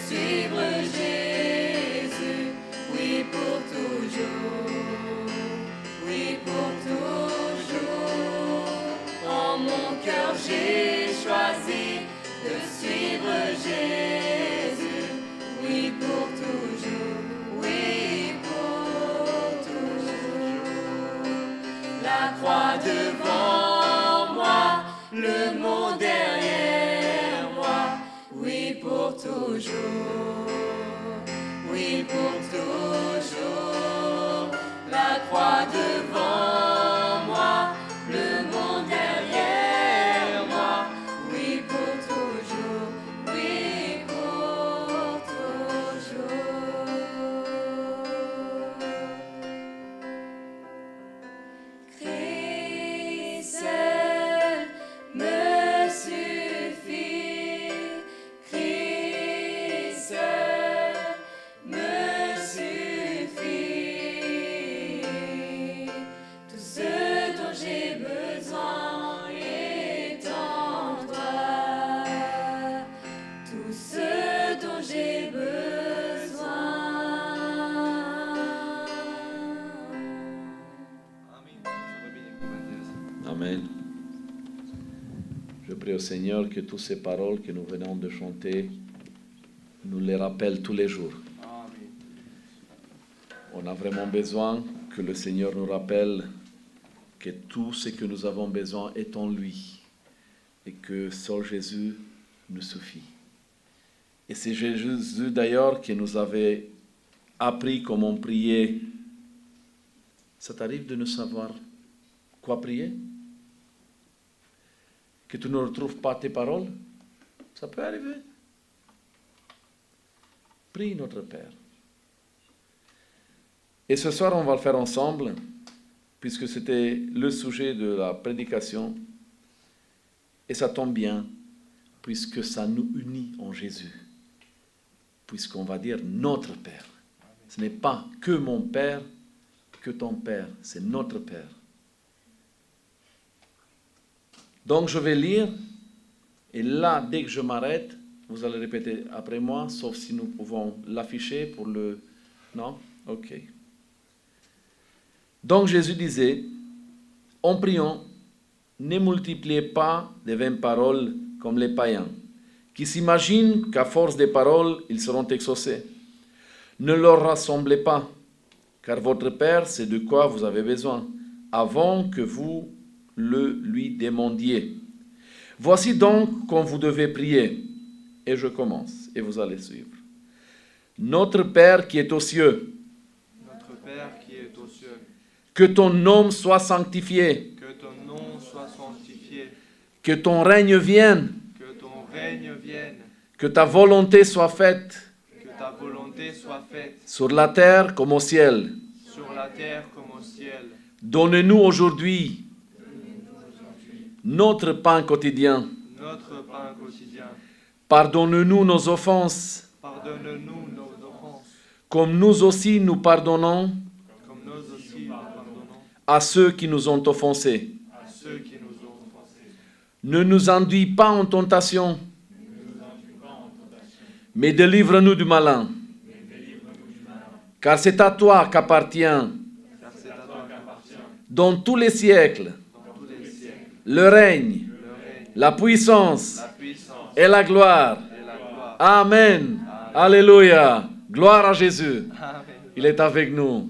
suivre Jésus, oui pour toujours, oui pour toujours. En mon cœur j'ai choisi de suivre Jésus, oui pour toujours, oui pour toujours. La croix devant moi, le monde derrière moi, oui pour toujours, oui pour toujours. La croix devant moi, le monde derrière moi, oui pour toujours, oui pour toujours. Christ seul me suffit, Christ seul me suffit. Tout ce dont j'ai besoin est en toi, tout ce dont j'ai besoin. Amen. Je prie au Seigneur que toutes ces paroles que nous venons de chanter nous les rappellent tous les jours. On a vraiment besoin que le Seigneur nous rappelle que tout ce que nous avons besoin est en lui et que seul Jésus nous suffit. Et c'est Jésus d'ailleurs qui nous avait appris comment prier. Ça t'arrive de ne savoir quoi prier? Que tu ne retrouves pas tes paroles? Ça peut arriver. Prie notre Père. Et ce soir, on va le faire ensemble, puisque c'était le sujet de la prédication. Et ça tombe bien, puisque ça nous unit en Jésus. Puisqu'on va dire notre Père. Ce n'est pas que mon Père, que ton Père, c'est notre Père. Donc je vais lire, et là, dès que je m'arrête, vous allez répéter après moi, sauf si nous pouvons l'afficher pour le... Non? Ok. Donc Jésus disait, en priant, ne multipliez pas de vaines paroles comme les païens, qui s'imaginent qu'à force de paroles, ils seront exaucés. Ne leur rassemblez pas, car votre Père sait de quoi vous avez besoin, avant que vous le lui demandiez. Voici donc quand vous devez prier. Et je commence, et vous allez suivre. Notre Père qui est aux cieux, Notre Père qui est aux cieux, que ton nom soit sanctifié, que ton nom soit sanctifié, que ton règne vienne, que ton règne vienne, que ta volonté soit faite que ta volonté soit faite sur la terre comme au ciel. sur la terre comme au ciel. Donne-nous aujourd'hui notre pain quotidien. Notre pain quotidien. Pardonne-nous nos offenses, Pardonne-nous nos offenses, comme nous aussi nous pardonnons comme nous aussi nous pardonnons à ceux qui nous ont offensés. à ceux qui nous ont offensés. Ne nous induis pas en tentation, mais délivre-nous du malin. Car c'est à toi qu'appartient, Car c'est à toi qu'appartient, dans tous les siècles, dans tous les siècles, le règne, le règne, la puissance la puissance et la gloire. et la gloire. Amen. Alléluia. Gloire à Jésus. Amen. Il est avec nous.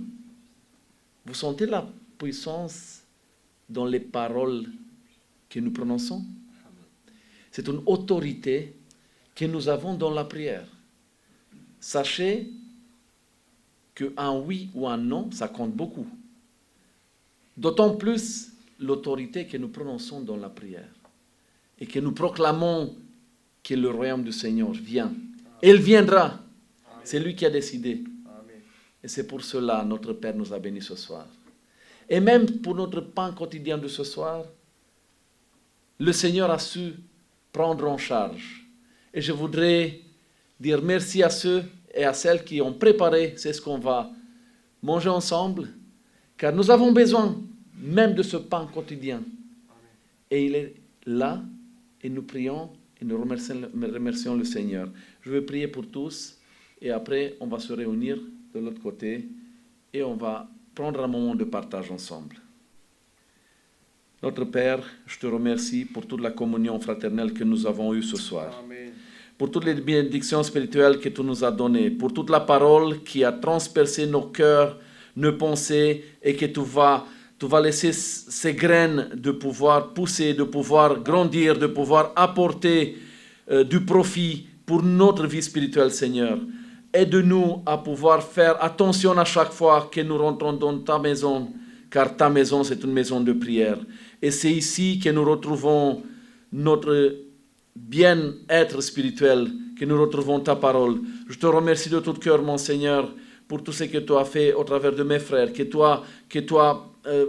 Vous sentez la puissance dans les paroles que nous prononçons? C'est une autorité que nous avons dans la prière. Sachez qu'un oui ou un non, ça compte beaucoup. D'autant plus l'autorité que nous prononçons dans la prière et que nous proclamons que le royaume du Seigneur vient. Il viendra. C'est lui qui a décidé. Amen. Et c'est pour cela notre Père nous a bénis ce soir. Et même pour notre pain quotidien de ce soir, le Seigneur a su prendre en charge. Et je voudrais dire merci à ceux et à celles qui ont préparé ce qu'on va manger ensemble, car nous avons besoin même de ce pain quotidien. Et il est là, et nous prions et nous remercions le Seigneur. Je vais prier pour tous et après on va se réunir de l'autre côté et on va prendre un moment de partage ensemble. Notre Père, je te remercie pour toute la communion fraternelle que nous avons eue ce soir. Amen. Pour toutes les bénédictions spirituelles que tu nous as données, pour toute la parole qui a transpercé nos cœurs, nos pensées, et que tu vas laisser ces graines de pouvoir pousser, de pouvoir grandir, de pouvoir apporter du profit pour notre vie spirituelle, Seigneur. Aide-nous à pouvoir faire attention à chaque fois que nous rentrons dans ta maison, car ta maison, c'est une maison de prière. Et c'est ici que nous retrouvons notre bien-être spirituel, que nous retrouvons ta parole. Je te remercie de tout cœur, mon Seigneur, pour tout ce que tu as fait au travers de mes frères, que tu as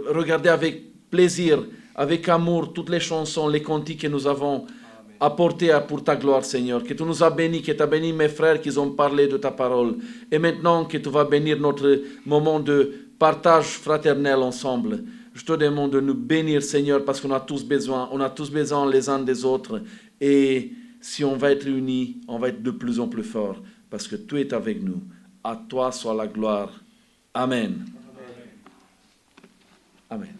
regardé avec plaisir, avec amour, toutes les chansons, les cantiques que nous avons apportés pour ta gloire, Seigneur. Que tu nous as bénis, que tu as béni mes frères qui ont parlé de ta parole. Et maintenant que tu vas bénir notre moment de partage fraternel ensemble. Je te demande de nous bénir, Seigneur, parce qu'on a tous besoin les uns des autres. Et si on va être unis, on va être de plus en plus fort, parce que tu es avec nous. À toi soit la gloire. Amen. Amen.